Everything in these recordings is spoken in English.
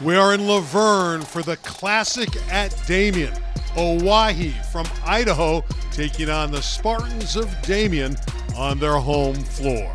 We are in Laverne for the Classic at Damien. Owyhee from Idaho taking on the Spartans of Damien on their home floor.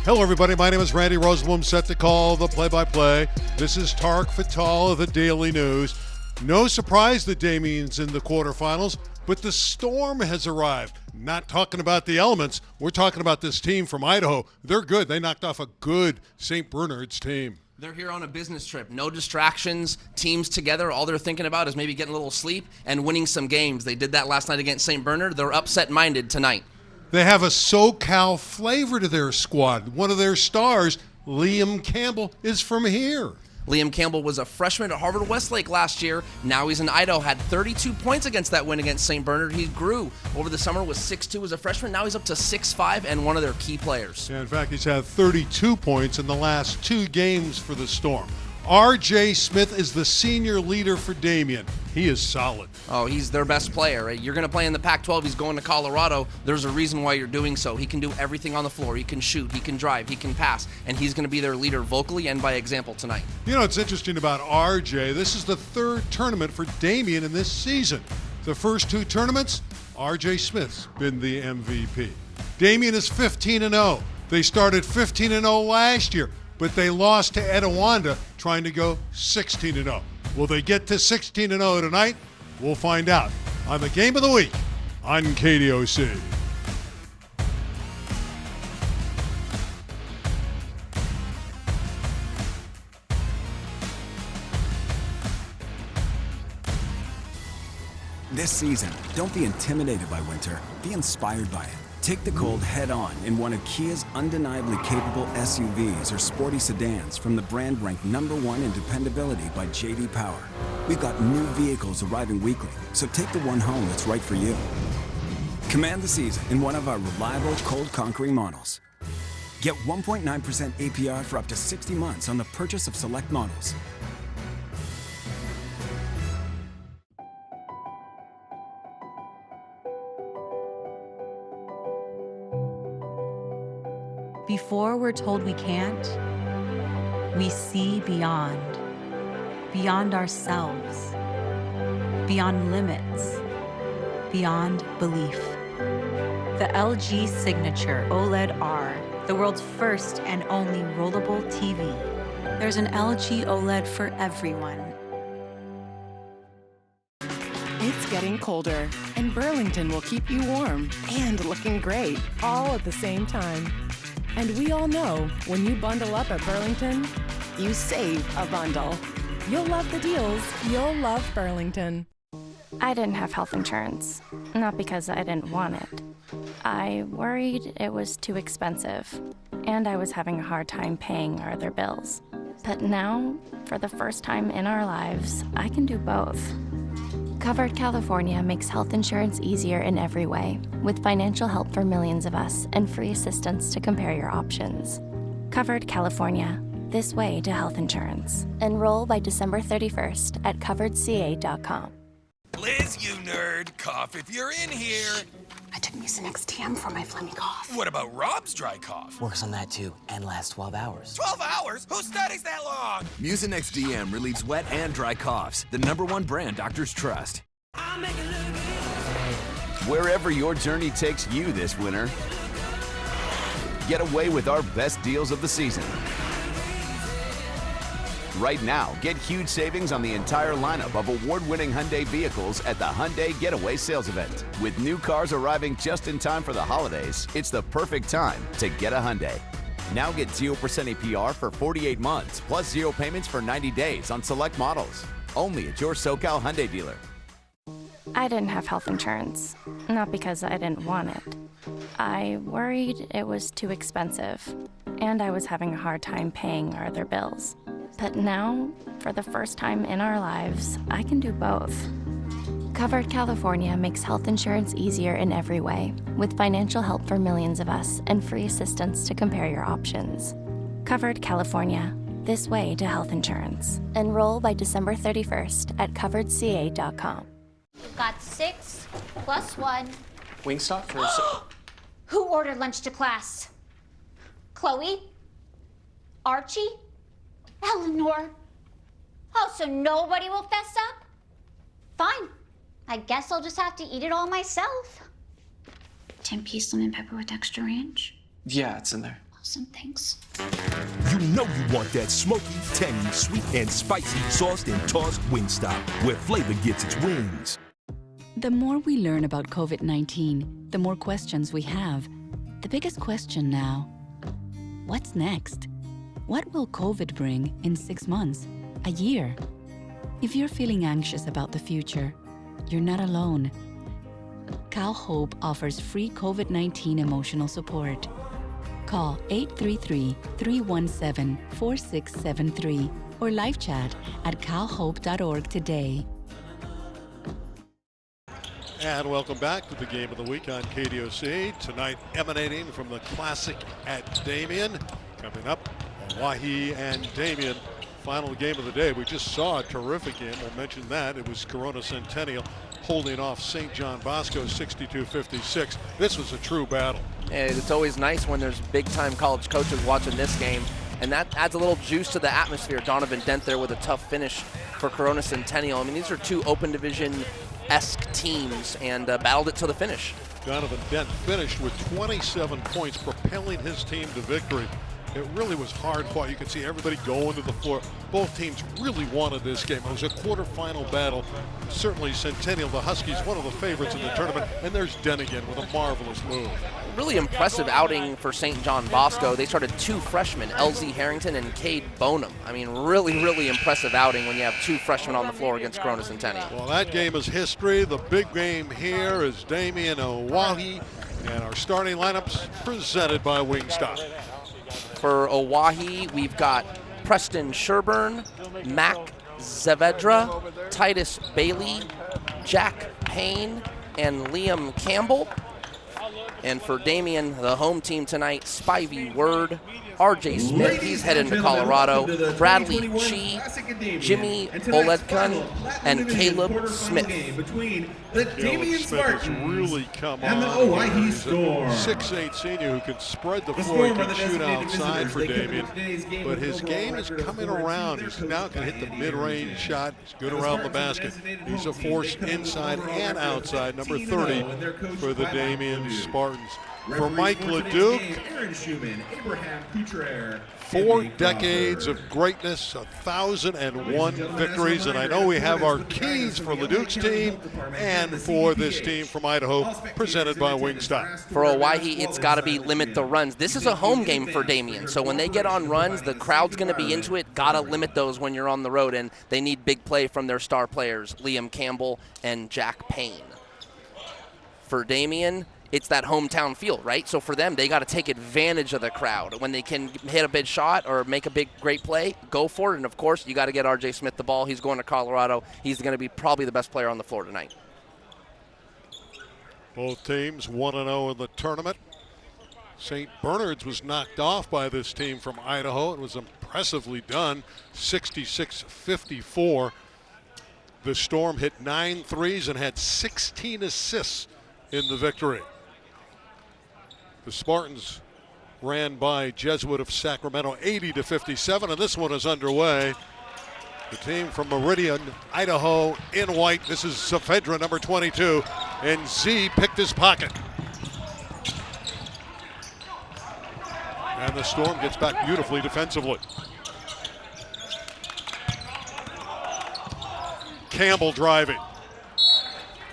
Hello, everybody. My name is Randy Rosenblum, set to call the play-by-play. This is Tarek Fattal of the Daily News. No surprise that Damien's in the quarterfinals, but the storm has arrived. Not talking about the elements. We're talking about this team from Idaho. They're good. They knocked off a good St. Bernard's team. They're here on a business trip. No distractions, teams together. All they're thinking about is maybe getting a little sleep and winning some games. They did that last night against St. Bernard. They're upset-minded tonight. They have a SoCal flavor to their squad. One of their stars, Liam Campbell, is from here. Liam Campbell was a freshman at Harvard Westlake last year. Now he's in Idaho. Had 32 points against that win against St. Bernard. He grew over the summer, was 6'2" as a freshman. Now he's up to 6'5" and one of their key players. Yeah, in fact, he's had 32 points in the last 2 games for the Storm. R.J. Smith is the senior leader for Damien. He is solid. Oh, he's their best player. Right? You're going to play in the Pac-12. He's going to Colorado. There's a reason why you're doing so. He can do everything on the floor. He can shoot. He can drive. He can pass. And he's going to be their leader vocally and by example tonight. You know, it's interesting about R.J. This is the 3rd tournament for Damien in this season. The first 2 tournaments, R.J. Smith's been the MVP. Damien is 15-0. They started 15-0 last year, but they lost to Etiwanda, trying to go 16-0. Will they get to 16-0 tonight? We'll find out on the Game of the Week on KDOC. This season, don't be intimidated by winter. Be inspired by it. Take the cold head-on in one of Kia's undeniably capable SUVs or sporty sedans from the brand ranked #1 in dependability by J.D. Power. We've got new vehicles arriving weekly, so take the one home that's right for you. Command the season in one of our reliable cold-conquering models. Get 1.9% APR for up to 60 months on the purchase of select models. Before we're told we can't, we see beyond ourselves, beyond limits, beyond belief. The LG Signature OLED R, the world's first and only rollable TV. There's an LG OLED for everyone. It's getting colder, and Burlington will keep you warm and looking great all at the same time. And we all know when you bundle up at Burlington, you save a bundle. You'll love the deals. You'll love Burlington. I didn't have health insurance, not because I didn't want it. I worried it was too expensive, and I was having a hard time paying our other bills. But now, for the first time in our lives, I can do both. Covered California makes health insurance easier in every way, with financial help for millions of us and free assistance to compare your options. Covered California, this way to health insurance. Enroll by December 31st at coveredca.com. Liz, you nerd, cough if you're in here. I took Mucinex TM for my phlegmy cough. What about Rob's dry cough? Works on that too, and lasts 12 hours. 12 hours? Who studies that long? Mucinex DM relieves wet and dry coughs. The #1 brand doctors trust. Wherever your journey takes you this winter, get away with our best deals of the season. Right now, get huge savings on the entire lineup of award-winning Hyundai vehicles at the Hyundai Getaway Sales Event. With new cars arriving just in time for the holidays, it's the perfect time to get a Hyundai. Now get 0% APR for 48 months, plus 0 payments for 90 days on select models. Only at your SoCal Hyundai dealer. I didn't have health insurance, not because I didn't want it. I worried it was too expensive, and I was having a hard time paying our other bills. But now, for the first time in our lives, I can do both. Covered California makes health insurance easier in every way, with financial help for millions of us and free assistance to compare your options. Covered California, this way to health insurance. Enroll by December 31st at coveredca.com. We've got 6 plus 1. Wingstop for... Who ordered lunch to class? Chloe? Archie? Eleanor? Oh, so nobody will fess up? Fine. I guess I'll just have to eat it all myself. 10 piece lemon pepper with extra ranch? Yeah, it's in there. Awesome, thanks. You know you want that smoky, tangy, sweet, and spicy sauced and tossed Wingstop, where flavor gets its wings. The more we learn about COVID-19, the more questions we have. The biggest question now, what's next? What will COVID bring in 6 months, a year? If you're feeling anxious about the future, you're not alone. Cal Hope offers free COVID-19 emotional support. Call 833-317-4673 or live chat at calhope.org today. And welcome back to the Game of the Week on KDOC. Tonight emanating from the Classic at Damien. Coming up, Owyhee and Damien. Final game of the day. We just saw a terrific game. We'll mention that. It was Corona Centennial holding off St. John Bosco 62-56. This was a true battle. And it's always nice when there's big-time college coaches watching this game, and that adds a little juice to the atmosphere. Donovan Dent there with a tough finish for Corona Centennial. I mean, these are two open division-esque teams, and battled it to the finish. Donovan Dent finished with 27 points, propelling his team to victory. It really was hard fought. You could see everybody going to the floor. Both teams really wanted this game. It was a quarterfinal battle. Certainly Centennial, the Huskies, one of the favorites in the tournament. And there's Den again with a marvelous move. Really impressive outing for St. John Bosco. They started two freshmen, LZ Harrington and Cade Bonham. I mean, really impressive outing when you have two freshmen on the floor against Corona Centennial. Well, that game is history. The big game here is Damien Owyhee. And our starting lineups presented by Wingstop. For Owyhee, we've got Preston Sherburne, Mac Zavedra, Titus Bailey, Jack Payne, and Liam Campbell. And for Damien, the home team tonight, Spivey Word, RJ Smith, he's headed to Colorado, Bradley Chi, Jimmy Oledkun, and Caleb Smith. Between the Damien Spartans really come and the on. Owyhee Storm. 6'8" senior who can spread the floor and can shoot outside for Damien. But his game is coming around. He's now can hit the mid-range shot. He's good around the basket. He's a force inside and outside. Number 30 for the Damien Spartans. For Mike LeDuc, 4 decades of greatness, 1,001 victories, and I know we have our keys for LeDuc's team and for this team from Idaho, presented by Wingstop. For Owyhee, it's got to be limit the runs. This is a home game for Damien, so when they get on runs, the crowd's going to be into it. Got to limit those when you're on the road, and they need big play from their star players, Liam Campbell and Jack Payne. For Damien, it's that hometown feel, right? So for them, they got to take advantage of the crowd. When they can hit a big shot or make a great play, go for it. And, of course, you got to get RJ Smith the ball. He's going to Colorado. He's going to be probably the best player on the floor tonight. Both teams 1-0 in the tournament. St. Bernard's was knocked off by this team from Idaho. It was impressively done, 66-54. The Storm hit 9 threes and had 16 assists in the victory. The Spartans ran by Jesuit of Sacramento 80-57, and this one is underway. The team from Meridian, Idaho, in white. This is Saavedra, number 22, and Z picked his pocket. And the Storm gets back beautifully defensively. Campbell driving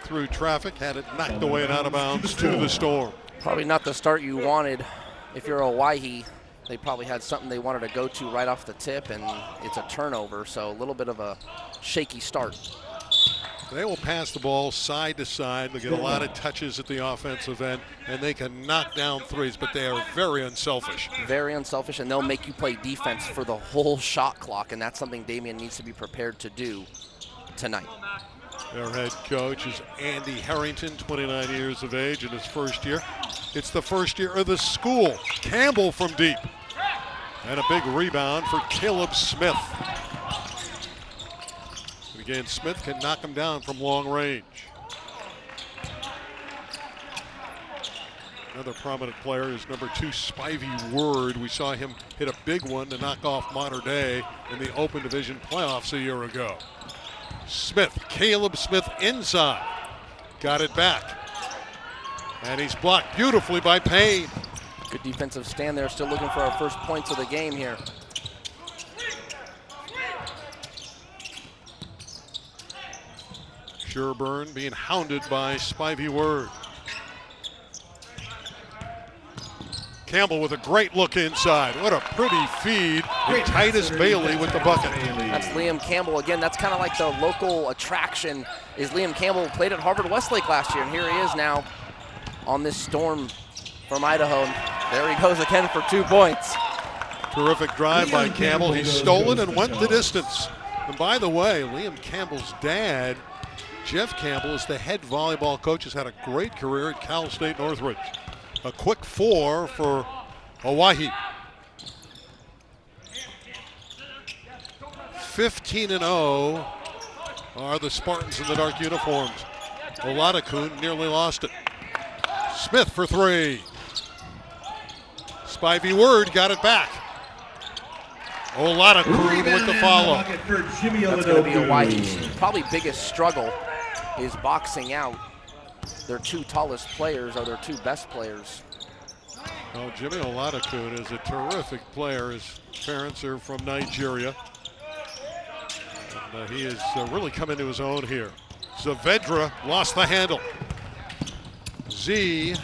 through traffic, had it knocked away and out of bounds to the Storm. Probably not the start you wanted. If you're Owyhee, they probably had something they wanted to go to right off the tip, and it's a turnover, so a little bit of a shaky start. They will pass the ball side to side. They get a lot of touches at the offensive end, and they can knock down threes, but they are very unselfish. Very unselfish, and they'll make you play defense for the whole shot clock, and that's something Damien needs to be prepared to do tonight. Their head coach is Andy Harrington, 29 years of age in his first year. It's the first year of the school. Campbell from deep. And a big rebound for Caleb Smith. And again, Smith can knock him down from long range. Another prominent player is number 2, Spivey Word. We saw him hit a big one to knock off Mater Dei in the Open Division playoffs a year ago. Smith, Caleb Smith inside. Got it back. And he's blocked beautifully by Payne. Good defensive stand there, still looking for our first points of the game here. Sherburne being hounded by Spivey Word. Campbell with a great look inside. What a pretty feed. And Titus Bailey with the bucket. That's Liam Campbell again. That's kind of like the local attraction. Is Liam Campbell played at Harvard Westlake last year, and here he is now on this Storm from Idaho. There he goes again for 2 points. Terrific drive by Campbell. He stole it and went the distance. And by the way, Liam Campbell's dad, Jeff Campbell, is the head volleyball coach. Has had a great career at Cal State Northridge. A quick 4 for Owyhee. 15-0 are the Spartans in the dark uniforms. Olatakun nearly lost it. Smith for 3. Spivey Word got it back. Olatakun with the follow. That's going to be Owyee's probably biggest struggle is boxing out. Their 2 tallest players are their 2 best players. Well, Jimmy Olatakun is a terrific player. His parents are from Nigeria. And he has really come into his own here. Saavedra lost the handle. Z.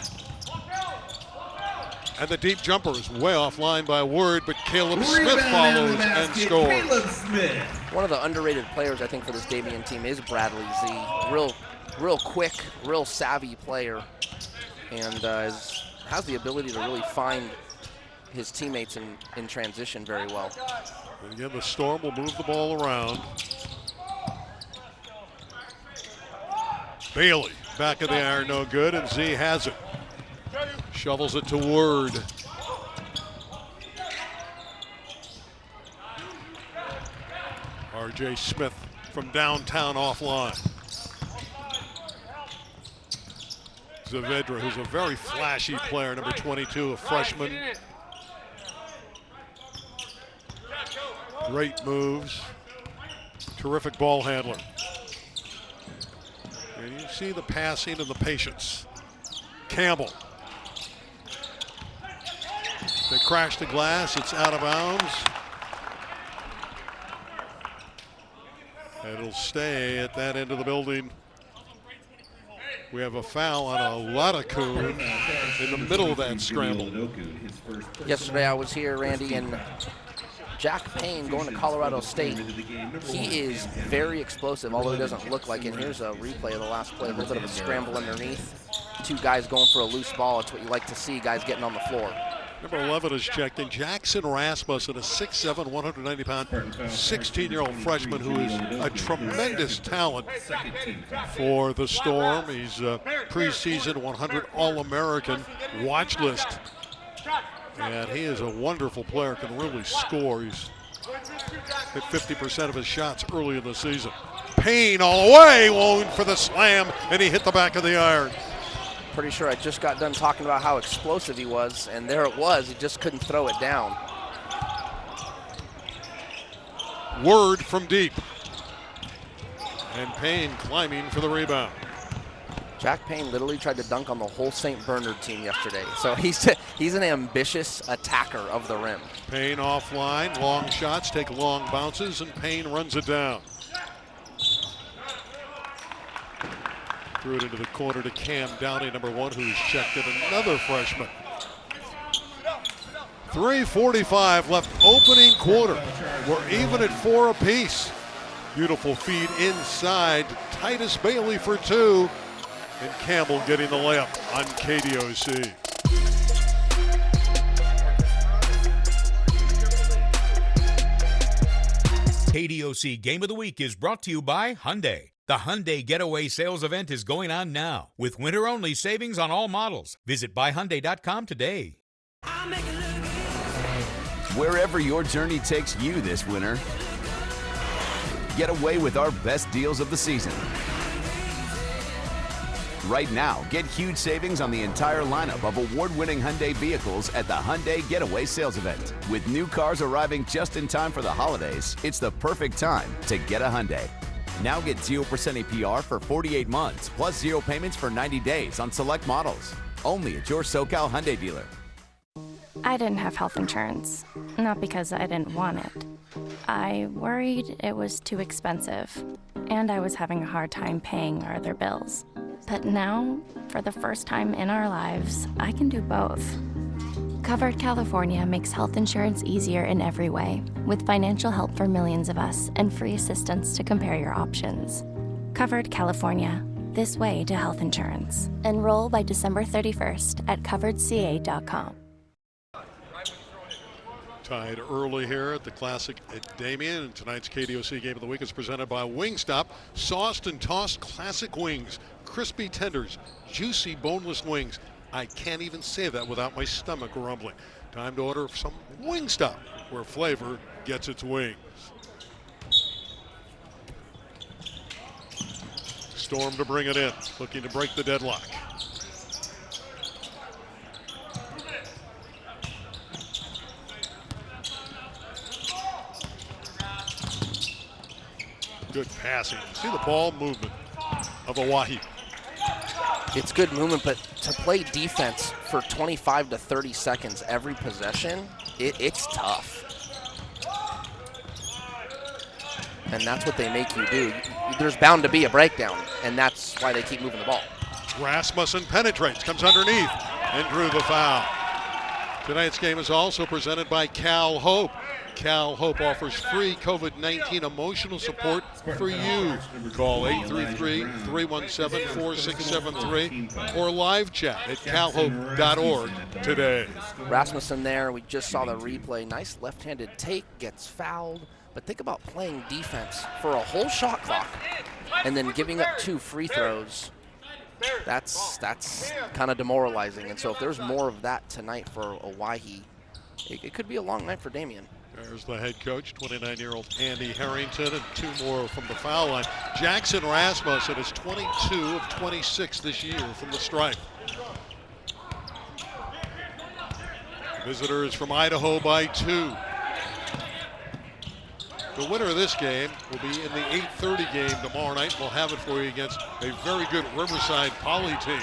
And the deep jumper is way offline by Word, but Caleb Smith follows and scores. One of the underrated players, I think, for this Damien team is Bradley Z. Real quick, real savvy player, and has the ability to really find his teammates in transition very well. And again, the Storm will move the ball around. Bailey, back of the iron, no good, and Z has it. Shovels it to Word. R.J. Smith from downtown offline. Saavedra, who's a very flashy player, number 22, a freshman. Great moves. Terrific ball handler. And you see the passing and the patience. Campbell. They crash the glass. It's out of bounds. It'll stay at that end of the building. We have a foul on Olatakun in the middle of that scramble. Yesterday I was here, Randy, and Jack Payne going to Colorado State. He is very explosive, although he doesn't look like it. Here's a replay of the last play, a little bit of a scramble underneath. 2 guys going for a loose ball. It's what you like to see, guys getting on the floor. Number 11 is checked in. Jackson Rasmussen, a 6'7", 190-pound, 16-year-old freshman who is a tremendous talent for the Storm. He's a preseason 100 All-American watch list. And he is a wonderful player, can really score. He's hit 50% of his shots early in the season. Payne all the way, going for the slam, and he hit the back of the iron. Pretty sure I just got done talking about how explosive he was, and there it was. He just couldn't throw it down. Word from deep. And Payne climbing for the rebound. Jack Payne literally tried to dunk on the whole St. Bernard team yesterday. So he's an ambitious attacker of the rim. Payne offline, long shots, take long bounces, and Payne runs it down. Threw it into the corner to Cam Downey, number 1, who's checked in, another freshman. 3:45 left, opening quarter. We're even at 4 apiece. Beautiful feed inside. Titus Bailey for 2. And Campbell getting the layup on KDOC. KDOC Game of the Week is brought to you by Hyundai. The Hyundai Getaway Sales Event is going on now with winter-only savings on all models. Visit buyhyundai.com today. Wherever your journey takes you this winter, get away with our best deals of the season. Right now, get huge savings on the entire lineup of award-winning Hyundai vehicles at the Hyundai Getaway Sales Event. With new cars arriving just in time for the holidays, it's the perfect time to get a Hyundai. Now get 0% APR for 48 months, plus 0 payments for 90 days on select models. Only at your SoCal Hyundai dealer. I didn't have health insurance, not because I didn't want it. I worried it was too expensive, and I was having a hard time paying our other bills. But now, for the first time in our lives, I can do both. Covered California makes health insurance easier in every way, with financial help for millions of us and free assistance to compare your options. Covered California, this way to health insurance. Enroll by December 31st at coveredca.com. Tied early here at the Classic at Damien, and tonight's KDOC Game of the Week is presented by Wingstop. Sauced and tossed classic wings, crispy tenders, juicy boneless wings. I can't even say that without my stomach rumbling. Time to order some Wingstop, where flavor gets its wings. Storm to bring it in, looking to break the deadlock. Good passing. See the ball movement of Owyhee. It's good movement, but to play defense for 25 to 30 seconds every possession, it's tough. And that's what they make you do. There's bound to be a breakdown, and that's why they keep moving the ball. Rasmussen penetrates, comes underneath, and drew the foul. Tonight's game is also presented by Cal Hope. Cal Hope offers free COVID-19 emotional support for you. Call 833-317-4673 or live chat at calhope.org today. Rasmussen there, we just saw the replay. Nice left-handed take, gets fouled. But think about playing defense for a whole shot clock and then giving up 2 free throws. That's kind of demoralizing. And so if there's more of that tonight for Owyhee, it could be a long night for Damien. There's the head coach, 29-year-old Andy Harrington, and 2 more from the foul line. Jackson Rasmussen is 22 of 26 this year from the stripe. Visitors from Idaho by 2. The winner of this game will be in the 8:30 game tomorrow night. We'll have it for you against a very good Riverside Poly team.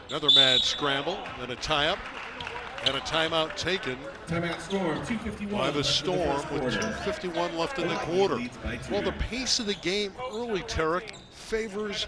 Another mad scramble, then a tie-up, and a timeout taken by the Storm with 2:51 left in the quarter. Well, the pace of the game early, Tarek, favors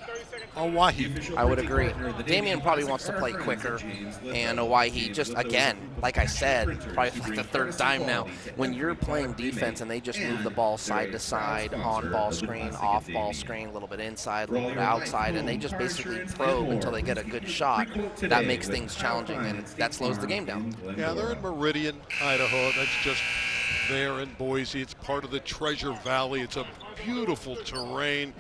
Owyhee. I would agree. Damien probably wants to play quicker, and Owyhee just, again, like I said, probably like the 3rd time now, when you're playing defense and they just move the ball side to side, on ball screen, off ball screen, a little bit inside, a little bit outside, and they just basically probe until they get a good shot, that makes things challenging, and that slows the game down. Yeah, they're in Meridian, Idaho. That's just there in Boise. It's part of the Treasure Valley. It's a beautiful terrain.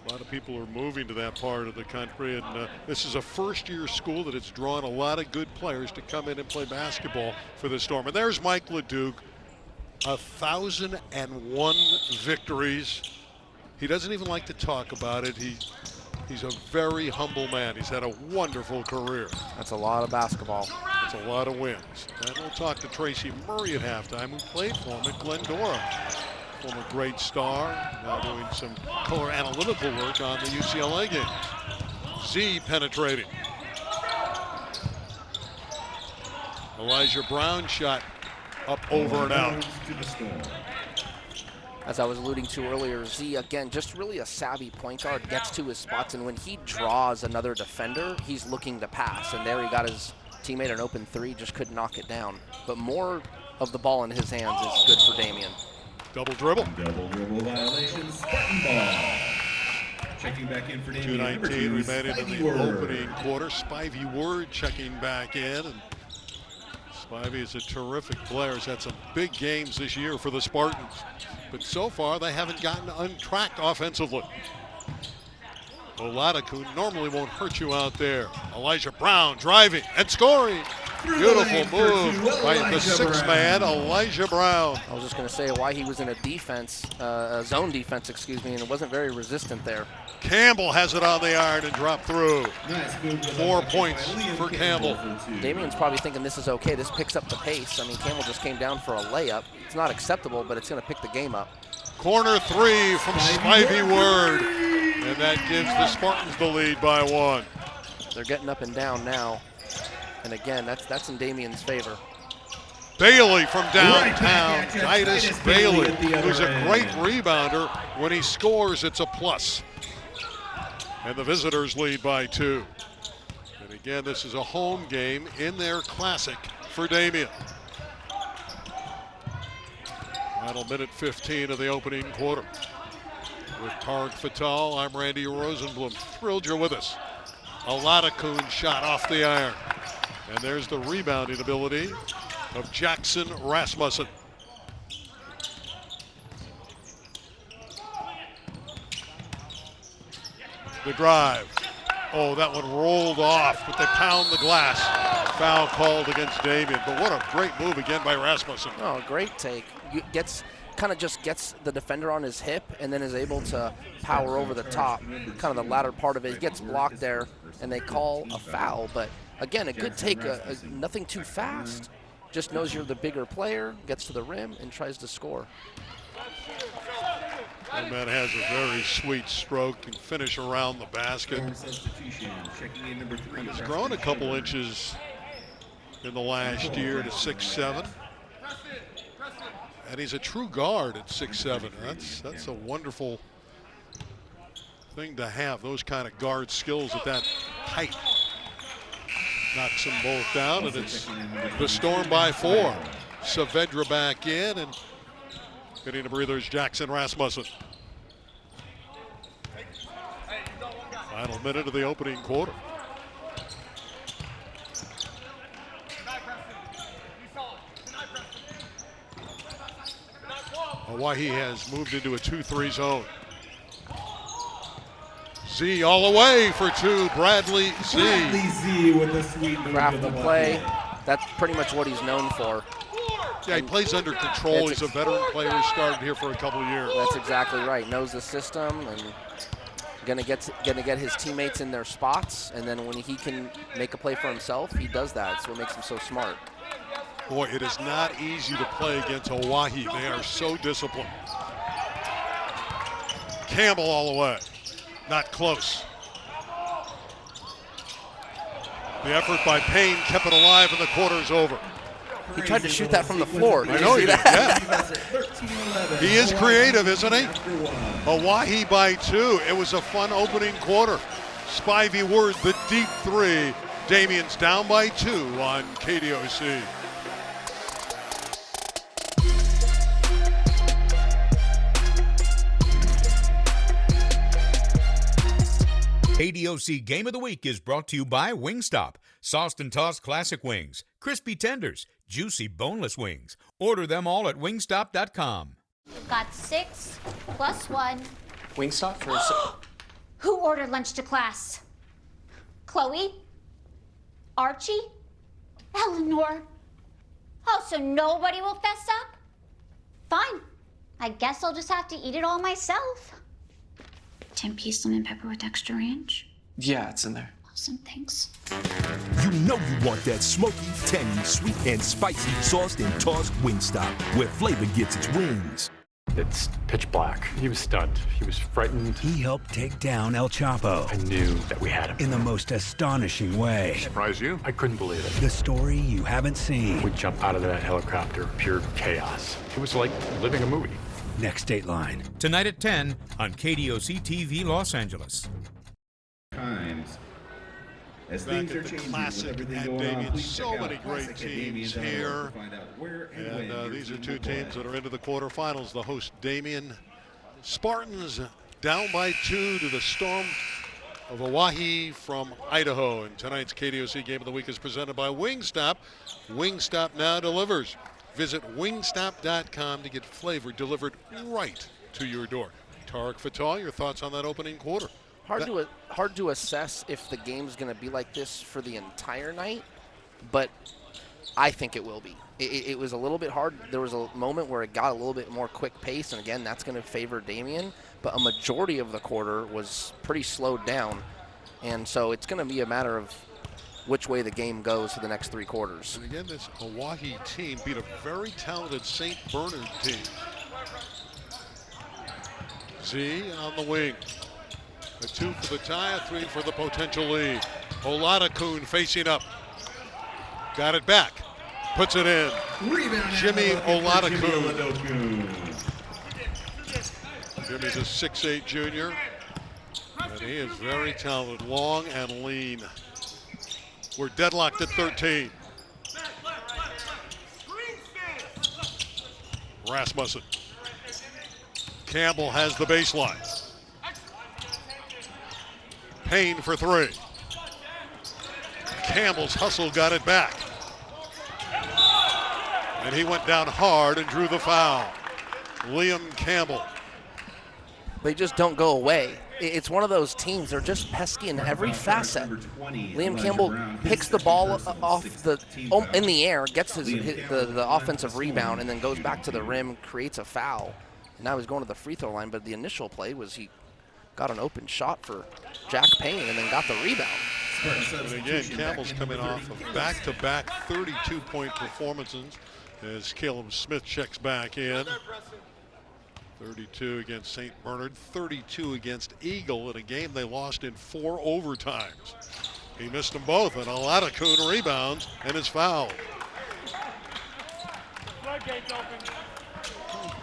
A lot of people are moving to that part of the country, and this is a first-year school that has drawn a lot of good players to come in and play basketball for the Storm. And there's Mike LeDuc, 1,001 victories. He doesn't even like to talk about it. He's a very humble man. He's had a wonderful career. That's a lot of basketball. That's a lot of wins. And we'll talk to Tracy Murray at halftime, who played for him at Glendora. Former great star, now doing some color analytical work on the UCLA games. Z penetrating. Elijah Brown shot up, over, and out. As I was alluding to earlier, Z, again, just really a savvy point guard, gets to his spots, and when he draws another defender, he's looking to pass. And there he got his teammate an open 3, just couldn't knock it down. But more of the ball in his hands is good for Damien. Double dribble. Double dribble violation, Spartan ball. Checking back in for Damien. 2:19 remaining in the opening quarter. Spivey Word checking back in. And Spivey is a terrific player. He's had some big games this year for the Spartans. But so far, they haven't gotten untracked offensively. Oladeku normally won't hurt you out there. Elijah Brown driving and scoring. Beautiful move by the sixth man, Elijah Brown. I was just going to say why he was in a defense, zone defense, excuse me, and it wasn't very resistant there. Campbell has it on the iron and dropped through. 4 points for Campbell. Damien's probably thinking this is okay. This picks up the pace. I mean, Campbell just came down for a layup. It's not acceptable, but it's going to pick the game up. Corner three from Spivey Word, and that gives the Spartans the lead by 1. They're getting up and down now. And again, that's in Damien's favor. Bailey from downtown, Titus Bailey, who's a great rebounder. When he scores, it's a plus. And the visitors lead by 2. And again, this is a home game in their classic for Damien. Final minute 15 of the opening quarter. With Tarek Fatal, I'm Randy Rosenblum. Thrilled you're with us. A lot of Kuhn shot off the iron. And there's the rebounding ability of Jackson Rasmussen. The drive. Oh, that one rolled off, but they pound the glass. Foul called against Damien. But what a great move again by Rasmussen. Oh, great take. Just gets the defender on his hip and then is able to power over the top. Kind of the latter part of it. He gets blocked there, and they call a foul. But again, a good take, nothing too fast. Just knows you're the bigger player, gets to the rim, and tries to score. And man has a very sweet stroke, can finish around the basket. He's grown a couple inches in the last year to 6'7". And he's a true guard at 6'7". That's a wonderful thing to have, those kind of guard skills at that height. Knocks them both down, and it's the Storm by 4. Saavedra back in, and getting the breathers, Jackson Rasmussen. Final minute of the opening quarter. Hawaii has moved into a 2-3 zone. Z all the way for 2, Bradley Z. Bradley Z with a sweet move. Crafty play. That's pretty much what he's known for. Yeah, he plays under control. He's a veteran player who started here for a couple of years. That's exactly right. Knows the system and gonna get his teammates in their spots. And then when he can make a play for himself, he does that. It's what makes him so smart. Boy, it is not easy to play against Hawaii. They are so disciplined. Campbell all the way. Not close. The effort by Payne kept it alive, and the quarter's over. He tried to shoot that from the floor. I know he did, yeah. He is creative, isn't he? Hawaii by 2. It was a fun opening quarter. Spivey Word, the deep 3. Damien's down by 2 on KDOC. KDOC Game of the Week is brought to you by Wingstop. Sauced and tossed classic wings, crispy tenders, juicy boneless wings. Order them all at wingstop.com. Got 6 plus 1. Wingstop for Who ordered lunch to class? Chloe? Archie? Eleanor? Oh, so nobody will fess up? Fine. I guess I'll just have to eat it all myself. 10-piece lemon pepper with extra ranch? Yeah, it's in there. Awesome, thanks. You know you want that smoky, tangy, sweet, and spicy sauced and tossed Wingstop, where flavor gets its wings. It's pitch black. He was stunned. He was frightened. He helped take down El Chapo. I knew that we had him. In the most astonishing way. Surprise you? I couldn't believe it. The story you haven't seen. We jumped out of that helicopter, pure chaos. It was like living a movie. Next Dateline. Tonight at 10 on KDOC TV Los Angeles. Times. As Back things are at the changing classic with everything at going Damien, on, please so check out many great teams here. to find out where and And when your these are team 2 will teams play. that are into the quarterfinals. The host Damien Spartans down by 2 to the Storm of Hawaii from Idaho. And tonight's KDOC Game of the Week is presented by Wingstop. Wingstop now delivers. Visit wingstop.com to get flavor delivered right to your door. Tarek Fatal, your thoughts on that opening quarter? Hard to assess if the game's going to be like this for the entire night, but I think it will be. It was a little bit hard. There was a moment where it got a little bit more quick pace, and again, that's going to favor Damien. But a majority of the quarter was pretty slowed down, and so it's going to be a matter of which way the game goes for the next 3 quarters. And again, this Owyhee team beat a very talented St. Bernard team. Z on the wing. A 2 for the tie, a 3 for the potential lead. Oladakoon facing up. Got it back. Puts it in. Jimmy Oladakoon. Jimmy's a 6'8" junior. And he is very talented, long and lean. We're deadlocked at 13. Rasmussen. Campbell has the baseline. Payne for 3. Campbell's hustle got it back. And he went down hard and drew the foul. Liam Campbell. They just don't go away. It's one of those teams, they're just pesky in every facet. Liam Campbell picks the ball off in the air, gets the offensive rebound, and then goes back to the rim, creates a foul. And now he's going to the free throw line, but the initial play was he got an open shot for Jack Payne and then got the rebound. And again, Campbell's coming off of back-to-back 32-point performances as Caleb Smith checks back in. 32 against St. Bernard, 32 against Eagle in a game they lost in 4 overtimes. He missed them both, and Oladakoon rebounds and is fouled.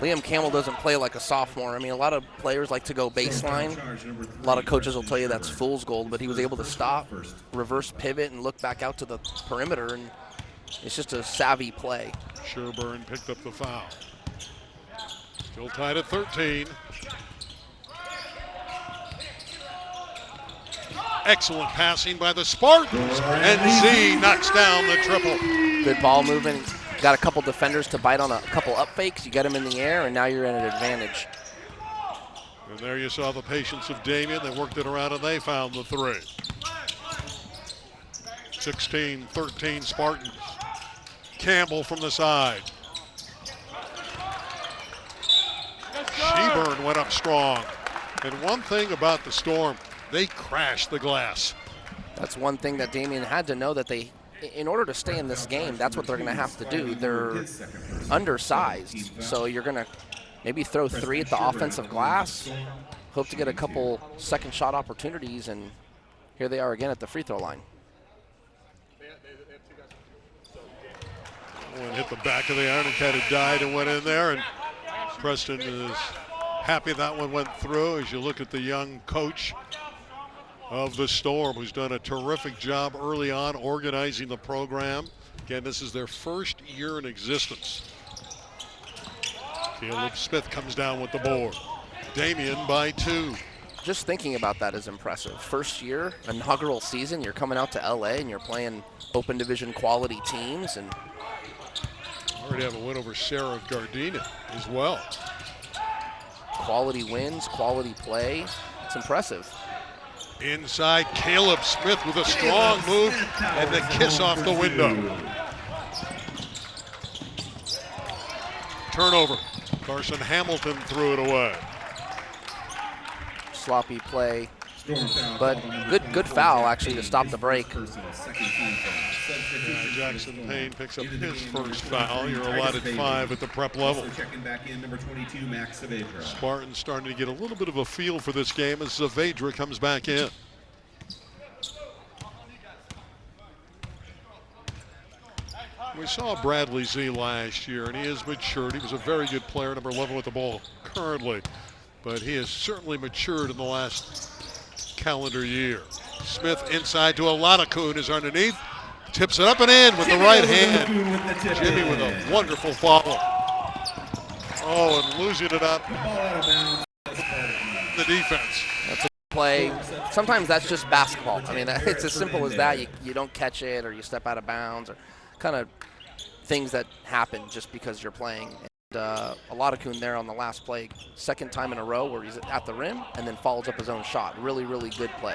Liam Campbell doesn't play like a sophomore. I mean, a lot of players like to go baseline. A lot of coaches will tell you that's fool's gold, but he was able to stop, reverse pivot, and look back out to the perimeter, and it's just a savvy play. Sherburne picked up the foul. Still tied at 13. Excellent passing by the Spartans, and Z knocks down the triple. Good ball movement. Got a couple defenders to bite on a couple up fakes. You get them in the air, and now you're at an advantage. And there you saw the patience of Damien. They worked it around, and they found the 3. 16-13 Spartans. Campbell from the side. Sheburn went up strong. And one thing about the Storm, they crashed the glass. That's one thing that Damien had to know, that they, in order to stay in this game, that's what they're going to have to do. They're undersized, so you're going to maybe throw 3 at the offensive glass, hope to get a couple second shot opportunities, and here they are again at the free throw line. One hit the back of the iron and kind of died and went in there, and Preston is happy that one went through. As you look at the young coach of the Storm, who's done a terrific job early on organizing the program. Again, this is their first year in existence. Caleb Smith comes down with the board. Damien by 2. Just thinking about that is impressive. First year, inaugural season, you're coming out to LA and you're playing open division quality teams, and already have a win over Sarah Gardena as well. Quality wins, quality play. It's impressive. Inside, Caleb Smith with a strong move and the kiss off the window. Turnover. Carson Hamilton threw it away. Sloppy play, but good foul actually to stop the break. Jackson Payne picks up his first foul. You're allotted 5 at the prep level. Spartans starting to get a little bit of a feel for this game as Saavedra comes back in. We saw Bradley Z last year, and he has matured. He was a very good player, number 11 with the ball currently, but he has certainly matured in the last calendar year. Smith inside to Oladakoon is underneath. Tips it up and in with the right hand. Jimmy with a wonderful follow. Oh, and losing it up. The defense. That's a play. Sometimes that's just basketball. I mean, it's as simple as that. You don't catch it, or you step out of bounds, or kind of things that happen just because you're playing. And Oladakoon there on the last play, second time in a row where he's at the rim and then follows up his own shot. Really, really good play.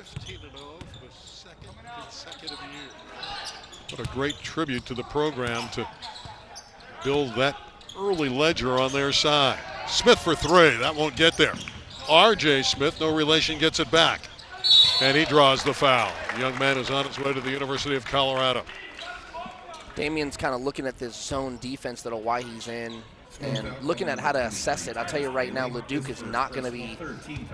15-0 for the second consecutive year. What a great tribute to the program to build that early ledger on their side. Smith for three. That won't get there. R.J. Smith, no relation, gets it back. And he draws the foul. The young man is on his way to the University of Colorado. Damien's kind of looking at this zone defense that Hawaii's in and looking at how to assess it. I'll tell you right now, Leduc is not going to be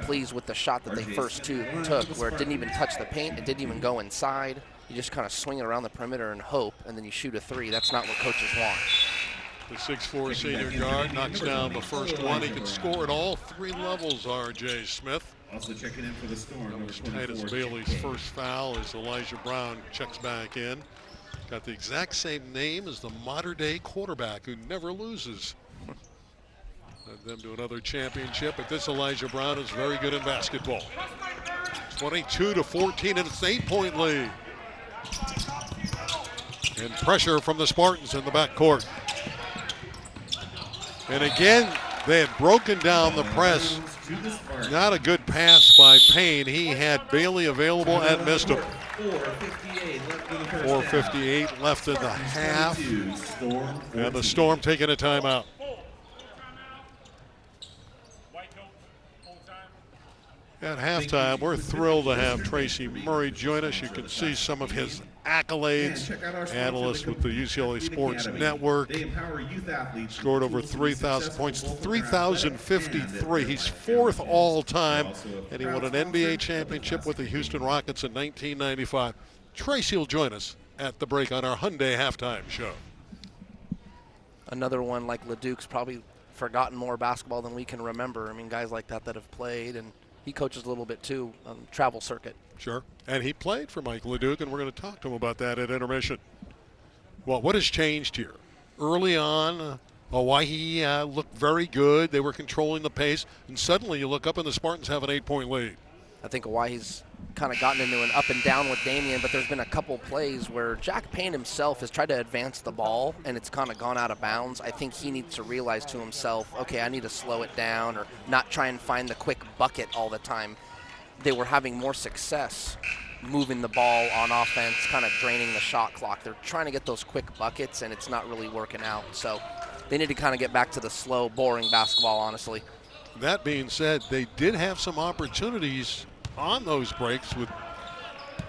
pleased with the shot that they first two took, where it didn't even touch the paint, it didn't even go inside. You just kind of swing it around the perimeter and hope, and then you shoot a three. That's not what coaches want. The 6'4" senior guard knocks down the first one. He can score at all three levels, R.J. Smith. Also checking in for the Storm. That was Titus Bailey's first foul as Elijah Brown checks back in. Got the exact same name as the modern-day quarterback who never loses. Led them to another championship, but this Elijah Brown is very good in basketball. 22-14, and it's an 8-point lead. And pressure from the Spartans in the backcourt. And again, they had broken down the press. Not a good pass by Payne. He had Bailey available and missed him. 4:58 left in the half. And the Storm taking a timeout. At halftime, we're thrilled to have Tracy Murray join us. You can see some of his accolades. Analyst with the UCLA Sports Network. Scored over 3,000 points, 3,053. He's fourth all time, and he won an NBA championship with the Houston Rockets in 1995. Tracy will join us at the break on our Hyundai halftime show. Another one like Leduc's probably forgotten more basketball than we can remember. I mean, guys like that have played, and he coaches a little bit too on the travel circuit. Sure, and he played for Mike Leduc, and we're going to talk to him about that at intermission. Well, what has changed here? Early on, Hawaii looked very good. They were controlling the pace, and suddenly you look up and the Spartans have an 8-point lead. I think Hawaii's kind of gotten into an up and down with Damien, but there's been a couple plays where Jack Payne himself has tried to advance the ball, and it's kind of gone out of bounds. I think he needs to realize to himself, okay, I need to slow it down or not try and find the quick bucket all the time. They were having more success moving the ball on offense, kind of draining the shot clock. They're trying to get those quick buckets, and it's not really working out. So they need to kind of get back to the slow, boring basketball, honestly. That being said, they did have some opportunities on those breaks with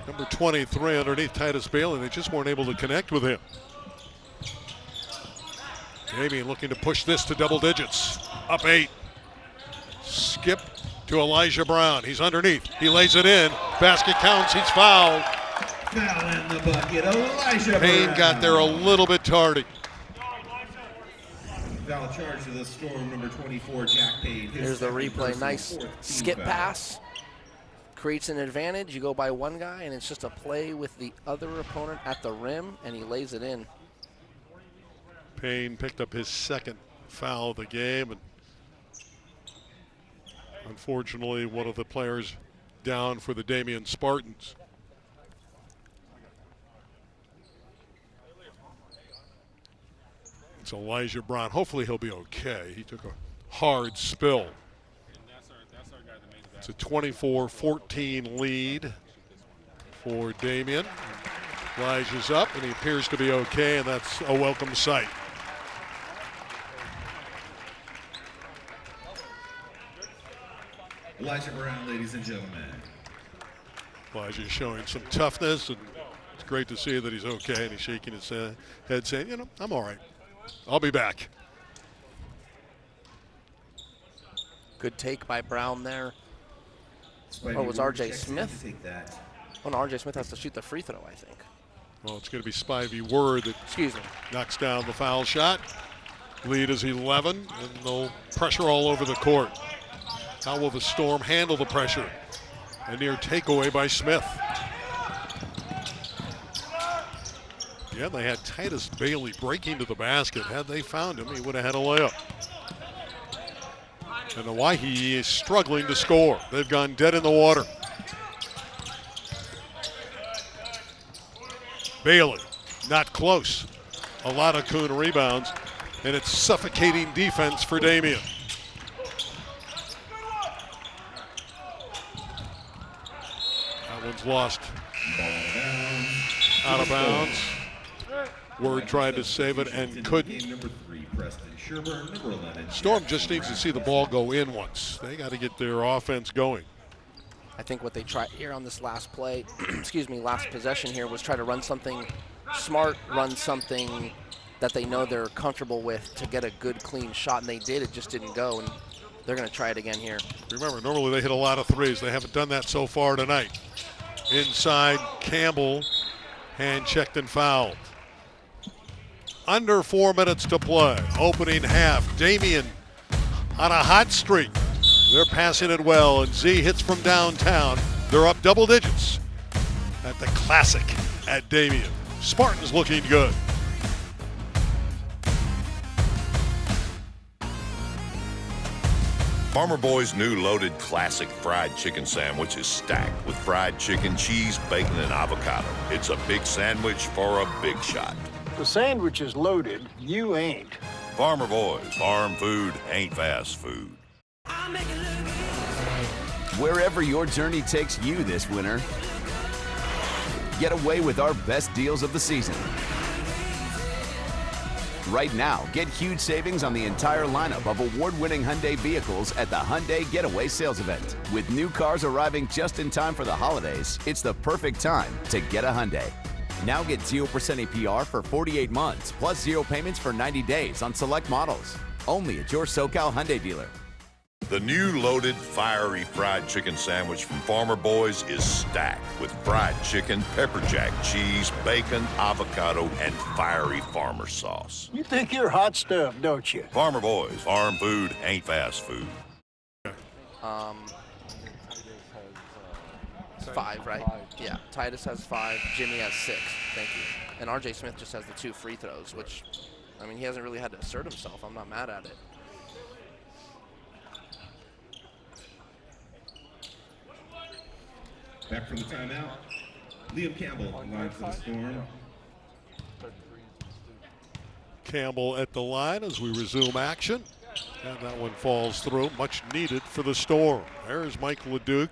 number 23 underneath Titus Bailey. They just weren't able to connect with him. Damien looking to push this to double digits. Up 8. Skip to Elijah Brown. He's underneath. He lays it in. Basket counts. He's fouled. Foul in the bucket. Elijah Payne Brown. got there a little bit tardy. Foul charge to the Storm, number 24, Jack Payne. Here's the replay. Nice skip pass. Creates an advantage. You go by one guy, and it's just a play with the other opponent at the rim, and he lays it in. Payne picked up his second foul of the game, and unfortunately, one of the players down for the Damien Spartans. It's Elijah Brown. Hopefully he'll be okay. He took a hard spill. It's a 24-14 lead for Damien. Elijah's up, and he appears to be okay, and that's a welcome sight. Elijah Brown, ladies and gentlemen. Elijah's showing some toughness, and it's great to see that he's okay, and he's shaking his head saying, you know, I'm all right. I'll be back. Good take by Brown there. Oh, it was R.J. Smith? Oh, no, R.J. Smith has to shoot the free throw, I think. Well, it's going to be Spivey Word that knocks down the foul shot. Lead is 11, and they'll pressure all over the court. How will the Storm handle the pressure? A near takeaway by Smith. Yeah, they had Titus Bailey breaking to the basket. Had they found him, he would have had a layup. And Hawaii is struggling to score. They've gone dead in the water. Bailey, not close. A lot of Kuhn rebounds, and it's suffocating defense for Damien. It's lost out of bounds. Word tried to save it and couldn't. Storm just needs to see the ball go in once. They got to get their offense going. I think what they tried here on this last play, excuse me, last possession here was try to run something smart, run something that they know they're comfortable with to get a good, clean shot, and they did. It just didn't go, and they're going to try it again here. Remember, normally they hit a lot of threes. They haven't done that so far tonight. Inside, Campbell, hand checked and fouled. Under 4 minutes to play. Opening half. Damien on a hot streak. They're passing it well, and Z hits from downtown. They're up double digits at the Classic at Damien. Spartans looking good. Farmer Boy's new loaded classic fried chicken sandwich is stacked with fried chicken, cheese, bacon, and avocado. It's a big sandwich for a big shot. The sandwich is loaded, you ain't. Farmer Boys, farm food ain't fast food. Wherever your journey takes you this winter, get away with our best deals of the season. Right now, get huge savings on the entire lineup of award-winning Hyundai vehicles at the Hyundai Getaway Sales Event. With new cars arriving just in time for the holidays, it's the perfect time to get a Hyundai. Now get 0% APR for 48 months, plus 0 payments for 90 days on select models. Only at your SoCal Hyundai dealer. The new loaded fiery fried chicken sandwich from Farmer Boys is stacked with fried chicken, pepper jack cheese, bacon, avocado, and fiery farmer sauce. You think you're hot stuff, don't you? Farmer Boys, farm food ain't fast food. 5, right? Yeah, Titus has 5, Jimmy has 6. Thank you. And RJ Smith just has the 2 free throws, which, I mean, he hasn't really had to assert himself. I'm not mad at it. Back from the timeout, Liam Campbell line for the Storm. Campbell at the line as we resume action. And that one falls through. Much needed for the Storm. There's Mike LeDuc.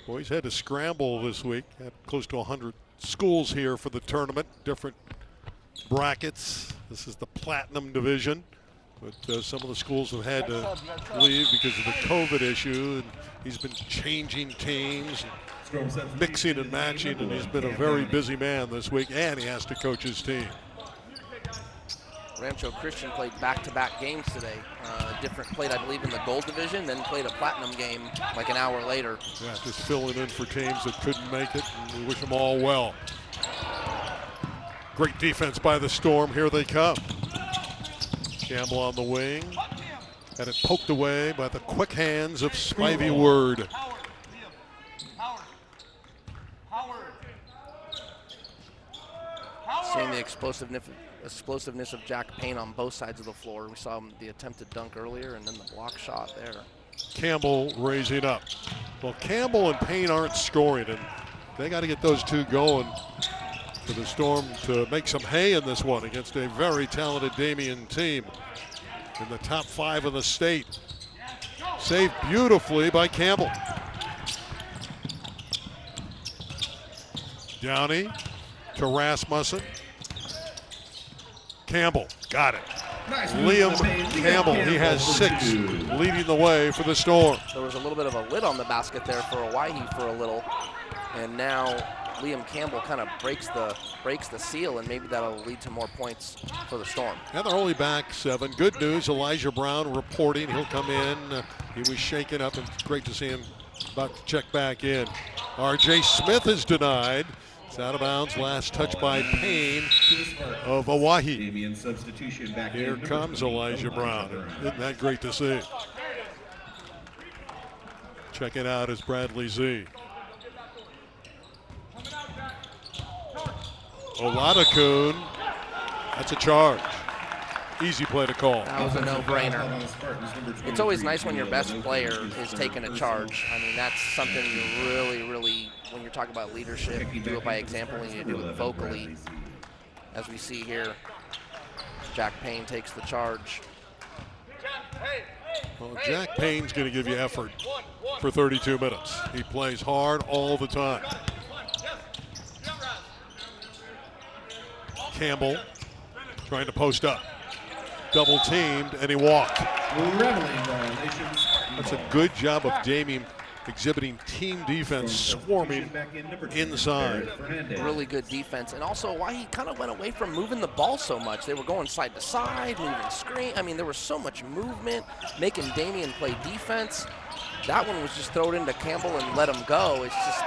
Boys had to scramble this week. Had close to 100 schools here for the tournament. Different brackets. This is the Platinum Division. But some of the schools have had to leave because of the COVID issue. And he's been changing teams, mixing and matching, and he's been a very busy man this week, and he has to coach his team. Rancho Christian played back-to-back games today. Played, I believe, in the Gold Division, then played a Platinum game like an hour later. Yeah, just filling in for teams that couldn't make it, and we wish them all well. Great defense by the Storm. Here they come. Campbell on the wing. Had it poked away by the quick hands of Spivey Word. Seeing the explosiveness of Jack Payne on both sides of the floor. We saw the attempted dunk earlier and then the block shot there. Campbell raising up. Well, Campbell and Payne aren't scoring, and they got to get those two going for the Storm to make some hay in this one against a very talented Damien team in the top 5 in the state. Saved beautifully by Campbell. Downey to Rasmussen. Campbell got it. Liam Campbell, he has 6, leading the way for the Storm. There was a little bit of a lid on the basket there for Hawaii for a little, and now Liam Campbell kind of breaks the seal, and maybe that'll lead to more points for the Storm. And they're only back 7. Good news, Elijah Brown reporting. He'll come in. He was shaken up, and it's great to see him about to check back in. RJ Smith is denied. It's out of bounds. Last touch by Payne of Hawaii. Here comes Elijah Brown. Isn't that great to see? Checking out is Bradley Z. Oladokun, that's a charge. Easy play to call. That was a no-brainer. It's always nice when your best player is taking a charge. I mean, that's something you really, when you're talking about leadership, you do it by example and you do it vocally. As we see here, Jack Payne takes the charge. Well, Jack Payne's going to give you effort. for 32 minutes. He plays hard all the time. Campbell trying to post up. Double teamed, and he walked. That's a good job of Damien exhibiting team defense, swarming inside. Really good defense. And also why he kind of went away from moving the ball so much. They were going side to side, moving screen. I mean, there was so much movement, making Damien play defense. That one was just thrown into Campbell and let him go. It's just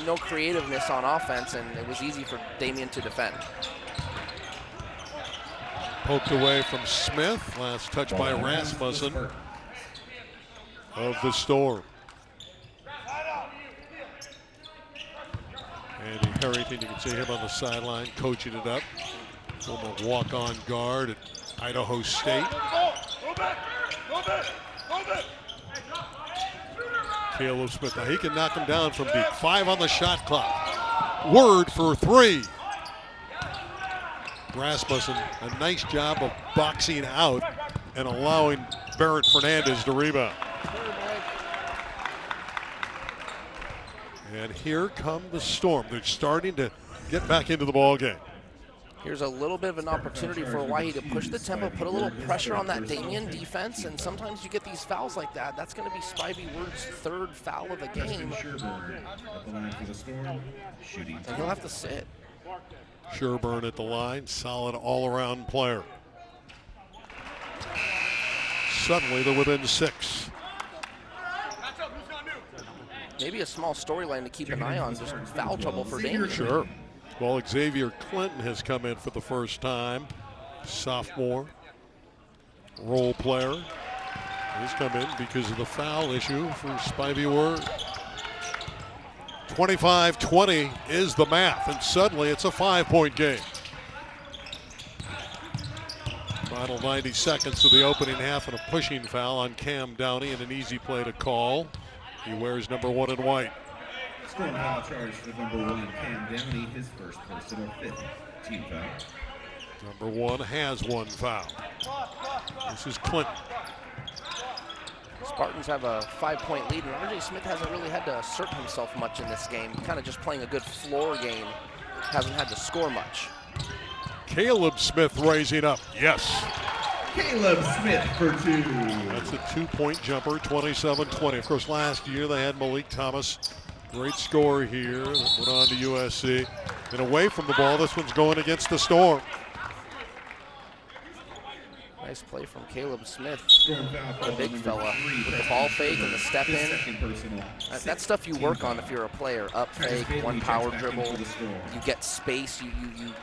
no creativeness on offense, and it was easy for Damien to defend. Poked away from Smith. Last touch by Rasmussen of the Storm. Andy Harrington, you can see him on the sideline coaching it up. Former walk-on guard at Idaho State. Caleb Smith, now he can knock him down from deep. 5 on the shot clock. Word for 3. Rasmussen, a nice job of boxing out and allowing Barrett Fernandez to rebound. And here come the Storm. They're starting to get back into the ball game. Here's a little bit of an opportunity for Hawaii to push the tempo, put a little pressure on that Damien defense, and sometimes you get these fouls like that. That's going to be Spivey Word's 3rd foul of the game. And he'll have to sit. Sherburne at the line, solid all-around player. Suddenly they're within 6. Maybe a small storyline to keep an eye on, just foul trouble for Damien. Sure. Well, Xavier Clinton has come in for the first time. Sophomore, role player. He's come in because of the foul issue for Spivey Word. 25-20 is the math, and suddenly it's a 5-point game. Final 90 seconds of the opening half, and a pushing foul on Cam Downey, and an easy play to call. He wears number 1 in white. Scoring foul charge for number 1, Cam Downey, his first personal, 5th team foul. Number 1 has 1 foul. This is Clinton. Spartans have a 5-point lead, and RJ Smith hasn't really had to assert himself much in this game. Kind of just playing a good floor game. Hasn't had to score much. Caleb Smith raising up. Yes. Caleb Smith for 2. That's a 2-point jumper, 27-20. Of course, last year they had Malik Thomas. Great scorer here that went on to USC. And away from the ball, this one's going against the Storm. Nice play from Caleb Smith, the big fella, with the ball fake and the step in. That's stuff you work on if you're a player. Up fake, 1 power dribble. You get space, you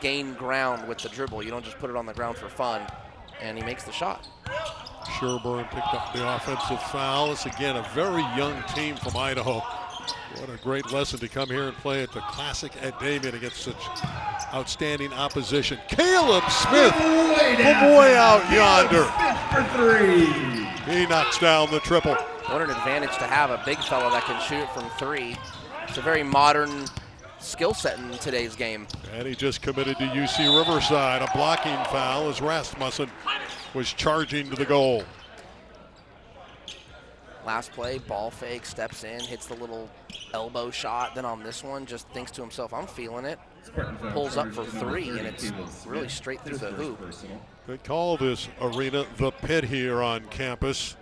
gain ground with the dribble. You don't just put it on the ground for fun. And he makes the shot. Sherburne picked up the offensive foul. It's again a very young team from Idaho. What a great lesson to come here and play at the Classic at Damien against such outstanding opposition. Caleb Smith from way out yonder. For 3. He knocks down the triple. What an advantage to have a big fella that can shoot it from 3. It's a very modern skill set in today's game. And he just committed to UC Riverside. A blocking foul as Rasmussen was charging to the goal. Last play, ball fake, steps in, hits the little elbow shot. Then on this one, just thinks to himself, I'm feeling it. Pulls up for 3, and it's really straight through the hoop. They call this arena the pit here on campus.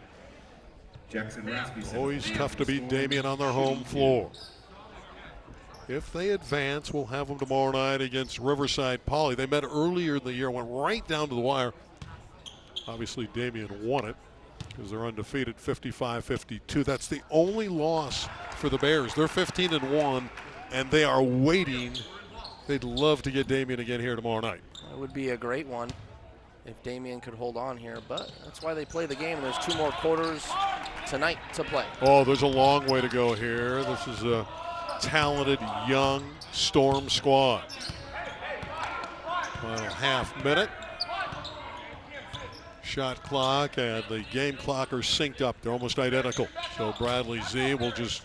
Always tough to beat Damien on their home floor. If they advance, we'll have them tomorrow night against Riverside Poly. They met earlier in the year, went right down to the wire. Obviously, Damien won it because they're undefeated 55-52. That's the only loss for the Bears. They're 15-1, and they are waiting. They'd love to get Damien again here tomorrow night. That would be a great one if Damien could hold on here, but that's why they play the game. There's 2 more quarters tonight to play. Oh, there's a long way to go here. This is a talented young Storm squad. Final half minute. Shot clock and the game clock are synced up. They're almost identical. So Bradley Z will just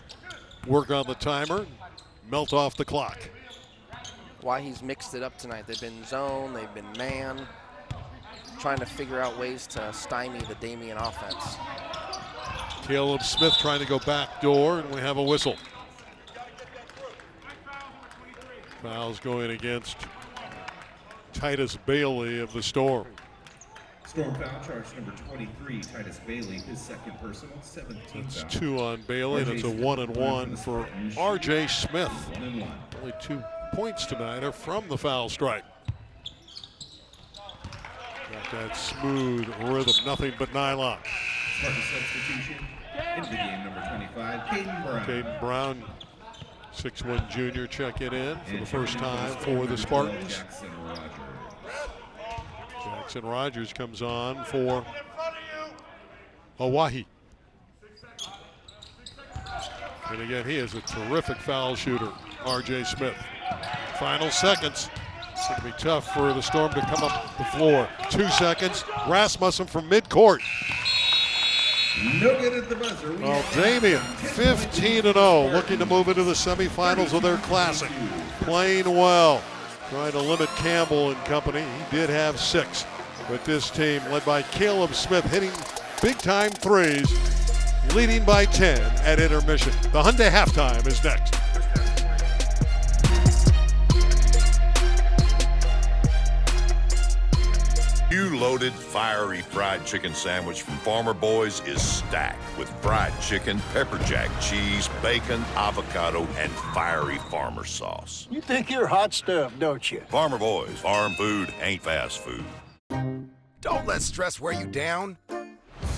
work on the timer, melt off the clock. Why he's mixed it up tonight. They've been zone, they've been man, trying to figure out ways to stymie the Damien offense. Caleb Smith trying to go back door, and we have a whistle. Foul's going against Titus Bailey of the Storm. Storm foul charge number 23, Titus Bailey, his second personal, 17th foul. It's 2 on Bailey, and it's a 1-and-1 for R.J. Smith. 1-and-1. Only 2 points tonight are from the foul stripe. Got that smooth rhythm, nothing but nylon. Spartan substitution into the game, number 25, Caden Brown. Caden Brown, 6'1" junior, checking in for the first time for the Spartans. Jackson Rogers comes on for Owahi. And again, he is a terrific foul shooter, R.J. Smith. Final seconds. It's going to be tough for the Storm to come up the floor. 2 seconds. Rasmussen from midcourt. No good at the buzzer. Well, Damien, 15-0, looking to move into the semifinals of their Classic. Playing well, trying to limit Campbell and company. He did have 6, but this team, led by Caleb Smith, hitting big-time threes, leading by 10 at intermission. The Hyundai halftime is next. New loaded, fiery fried chicken sandwich from Farmer Boys is stacked with fried chicken, pepper jack cheese, bacon, avocado, and fiery farmer sauce. You think you're hot stuff, don't you? Farmer Boys, farm food ain't fast food. Don't let stress wear you down.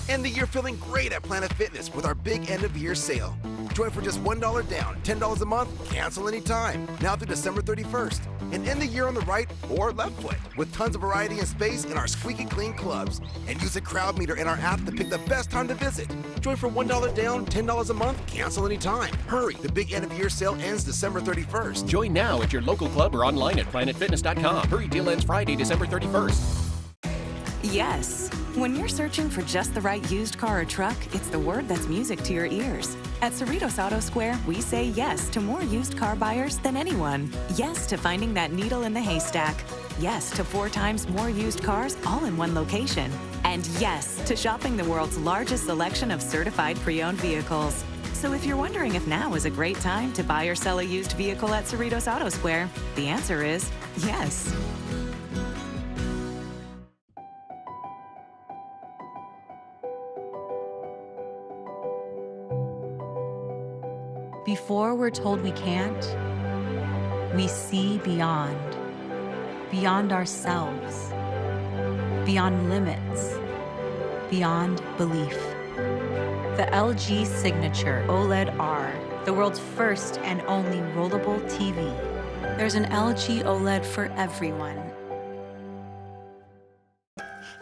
End the year feeling great at Planet Fitness with our big end-of-year sale. Join for just $1 down, $10 a month, cancel anytime. Now through December 31st. And end the year on the right or left foot with tons of variety and space in our squeaky clean clubs. And use a crowd meter in our app to pick the best time to visit. Join for $1 down, $10 a month, cancel anytime. Hurry, the big end-of-year sale ends December 31st. Join now at your local club or online at planetfitness.com. Hurry, deal ends Friday, December 31st. Yes. When you're searching for just the right used car or truck, it's the word that's music to your ears. At Cerritos Auto Square, we say yes to more used car buyers than anyone. Yes to finding that needle in the haystack. Yes to 4 times more used cars all in one location. And yes to shopping the world's largest selection of certified pre-owned vehicles. So if you're wondering if now is a great time to buy or sell a used vehicle at Cerritos Auto Square, the answer is yes. Before we're told we can't, we see beyond ourselves, beyond limits, beyond belief. The LG Signature OLED R, the world's first and only rollable TV. There's an LG OLED for everyone.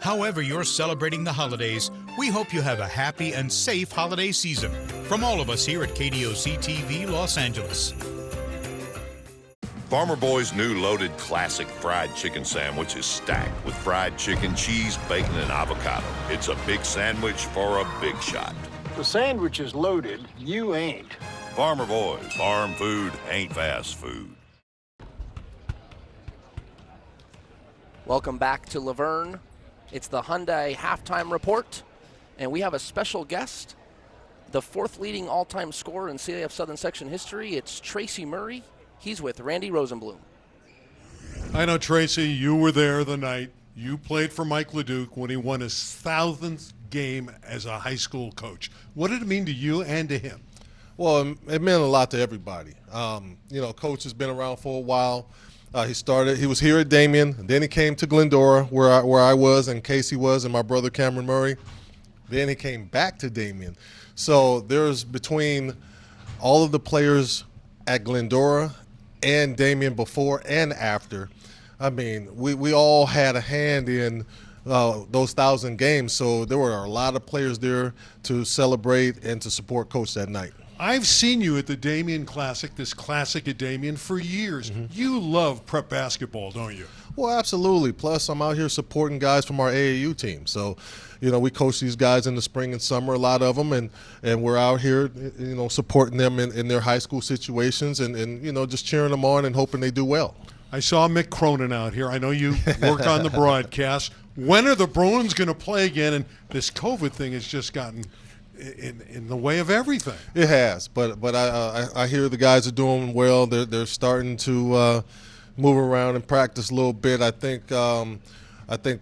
However you're celebrating the holidays, we hope you have a happy and safe holiday season. From all of us here at KDOC TV Los Angeles. Farmer Boy's new loaded classic fried chicken sandwich is stacked with fried chicken, cheese, bacon, and avocado. It's a big sandwich for a big shot. The sandwich is loaded, you ain't. Farmer Boys, farm food ain't fast food. Welcome back to Laverne. It's the Hyundai halftime report, and we have a special guest, the 4th leading all-time scorer in CAF Southern Section history. It's Tracy Murray. He's with Randy Rosenblum. I know, Tracy, you were there the night you played for Mike LeDuc when he won his 1,000th game as a high school coach. What did it mean to you and to him? Well, it meant a lot to everybody. Coach has been around for a while. He was here at Damien, and then he came to Glendora where I was and Casey was and my brother Cameron Murray. Then he came back to Damien. So there's between all of the players at Glendora and Damien before and after, I mean, we all had a hand in those 1,000 games. So there were a lot of players there to celebrate and to support Coach that night. I've seen you at the Damien Classic, this Classic at Damien, for years. Mm-hmm. You love prep basketball, don't you? Well, absolutely. Plus, I'm out here supporting guys from our AAU team. So, we coach these guys in the spring and summer, a lot of them, and we're out here, supporting them in their high school situations and just cheering them on and hoping they do well. I saw Mick Cronin out here. I know you work on the broadcast. When are the Bruins going to play again? And this COVID thing has just gotten in the way of everything. It has, but I hear the guys are doing well. They're starting to move around and practice a little bit. I think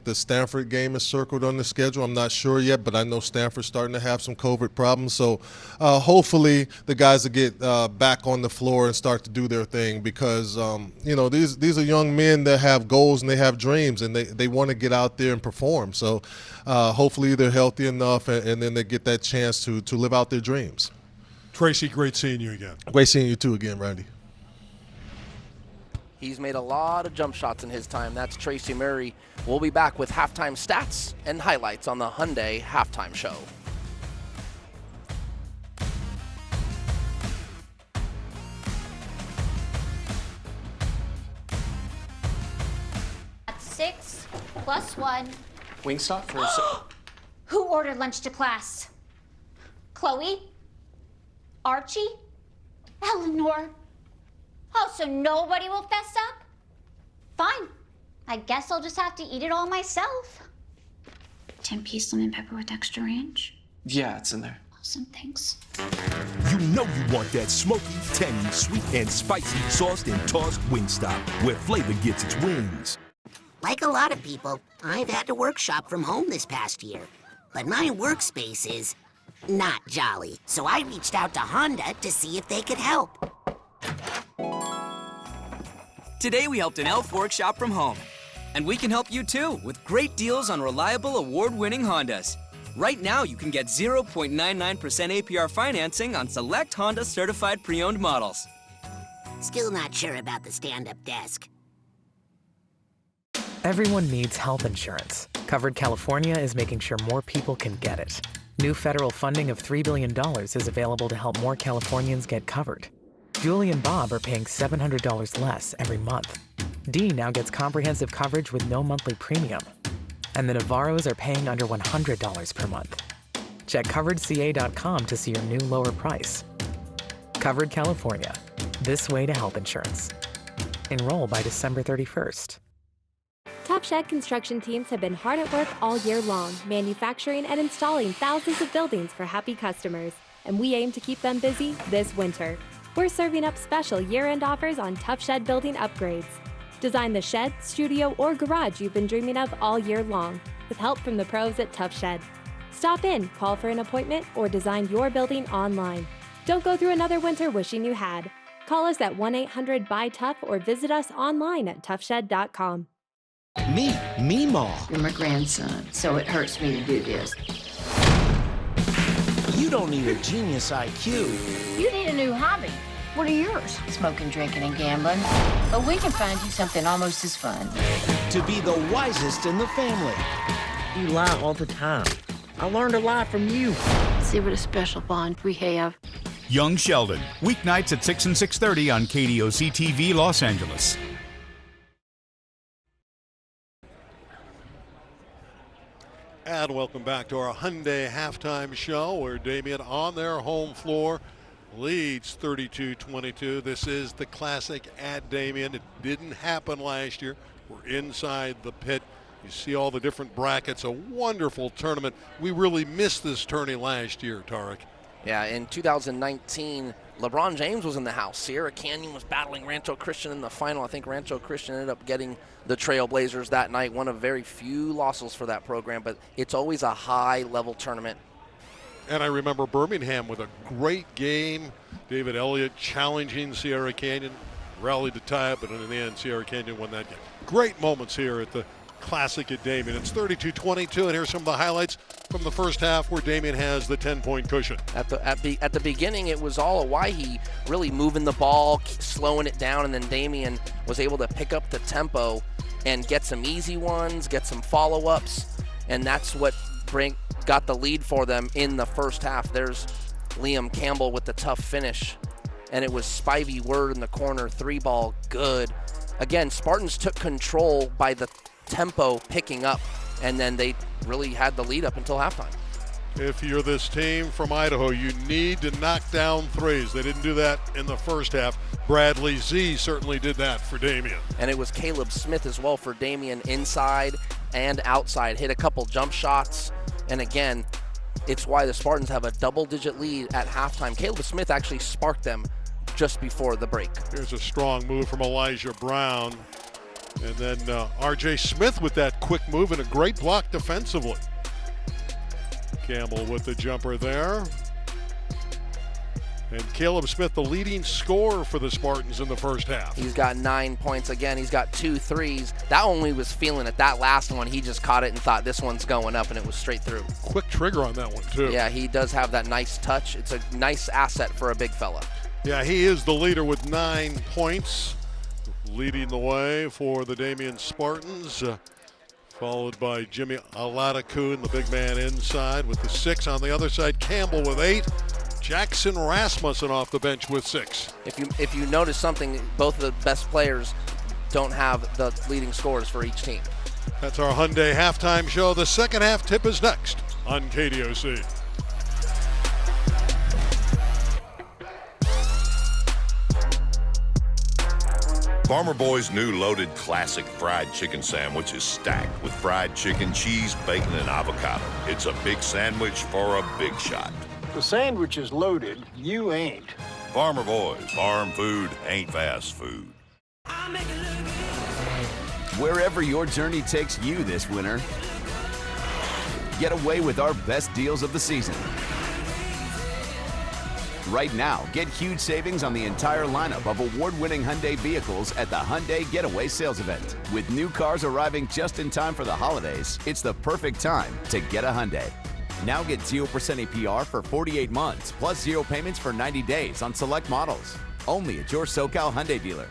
the Stanford game is circled on the schedule. I'm not sure yet, but I know Stanford's starting to have some COVID problems. So hopefully the guys will get back on the floor and start to do their thing because, these are young men that have goals and they have dreams and they want to get out there and perform. So hopefully they're healthy enough and then they get that chance to live out their dreams. Tracy, great seeing you again. Great seeing you too again, Randy. He's made a lot of jump shots in his time. That's Tracy Murray. We'll be back with halftime stats and highlights on the Hyundai Halftime Show. That's 6 plus 1. Wingstop for Who ordered lunch to class? Chloe? Archie? Eleanor? Oh, so nobody will fess up? Fine. I guess I'll just have to eat it all myself. 10-piece lemon pepper with extra ranch. Yeah, it's in there. Awesome, thanks. You know you want that smoky, tangy, sweet, and spicy sauced and tossed Wingstop, where flavor gets its wings. Like a lot of people, I've had to workshop from home this past year. But my workspace is not jolly, so I reached out to Honda to see if they could help. Today we helped an elf workshop from home. And we can help you too with great deals on reliable award-winning Hondas. Right now you can get 0.99% APR financing on select Honda certified pre-owned models. Still not sure about the stand-up desk. Everyone needs health insurance. Covered California is making sure more people can get it. New federal funding of $3 billion is available to help more Californians get covered. Julie and Bob are paying $700 less every month. Dee now gets comprehensive coverage with no monthly premium. And the Navarros are paying under $100 per month. Check coveredca.com to see your new lower price. Covered California. This way to health insurance. Enroll by December 31st. Tough Shed construction teams have been hard at work all year long, manufacturing and installing thousands of buildings for happy customers. And we aim to keep them busy this winter. We're serving up special year-end offers on Tough Shed building upgrades. Design the shed, studio, or garage you've been dreaming of all year long with help from the pros at Tough Shed. Stop in, call for an appointment, or design your building online. Don't go through another winter wishing you had. Call us at 1-800-BUY-TOUGH or visit us online at toughshed.com. Me, Meemaw. You're my grandson, so it hurts me to do this. You don't need a genius IQ. You need a new hobby. What are yours? Smoking, drinking, and gambling. But we can find you something almost as fun. To be the wisest in the family. You lie all the time. I learned a lot from you. See what a special bond we have. Young Sheldon, weeknights at 6 and 6:30 on KDOC TV Los Angeles. And welcome back to our Hyundai halftime show where Damien on their home floor leads 32-22. This is the classic at Damien. It didn't happen last year. We're inside the pit. You see all the different brackets. A wonderful tournament. We really missed this tourney last year, Tarek. Yeah, in 2019, LeBron James was in the house. Sierra Canyon was battling Rancho Christian in the final. I think Rancho Christian ended up getting the Trailblazers that night. One of very few losses for that program, but it's always a high-level tournament. And I remember Birmingham with a great game. David Elliott challenging Sierra Canyon, rallied to tie it, but in the end, Sierra Canyon won that game. Great moments here at the Classic at Damien. It's 32-22, and here's some of the highlights from the first half where Damien has the 10-point cushion. At the beginning, it was all Owyhee really moving the ball, slowing it down, and then Damien was able to pick up the tempo and get some easy ones, get some follow-ups, and that's what got the lead for them in the first half. There's Liam Campbell with the tough finish, and it was Spivey Word in the corner, 3-ball, good. Again, Spartans took control by the tempo picking up, and then they really had the lead up until halftime. If you're this team from Idaho, you need to knock down threes. They didn't do that in the first half. Bradley Z certainly did that for Damien. And it was Caleb Smith as well for Damien, inside and outside. Hit a couple jump shots, and again, it's why the Spartans have a double-digit lead at halftime. Caleb Smith actually sparked them just before the break. Here's a strong move from Elijah Brown. And then R.J. Smith with that quick move and a great block defensively. Campbell with the jumper there. And Caleb Smith, the leading scorer for the Spartans in the first half. He's got 9 points again. He's got 2 threes. That one we was feeling it. That last one, he just caught it and thought this one's going up, and it was straight through. Quick trigger on that one, too. Yeah, he does have that nice touch. It's a nice asset for a big fella. Yeah, he is the leader with 9 points, leading the way for the Damien Spartans, followed by Jimmy Aladakun, the big man inside with the 6. On the other side, Campbell with 8. Jackson Rasmussen off the bench with 6. If you notice something, both of the best players don't have the leading scorers for each team. That's our Hyundai halftime show. The second half tip is next on KDOC. Farmer Boy's new loaded classic fried chicken sandwich is stacked with fried chicken, cheese, bacon, and avocado. It's a big sandwich for a big shot. The sandwich is loaded, you ain't. Farmer Boys, farm food ain't fast food. Wherever your journey takes you this winter, get away with our best deals of the season. Right now, get huge savings on the entire lineup of award-winning Hyundai vehicles at the Hyundai Getaway Sales Event. With new cars arriving just in time for the holidays, it's the perfect time to get a Hyundai. Now get 0% APR for 48 months, plus 0 payments for 90 days on select models. Only at your SoCal Hyundai dealer.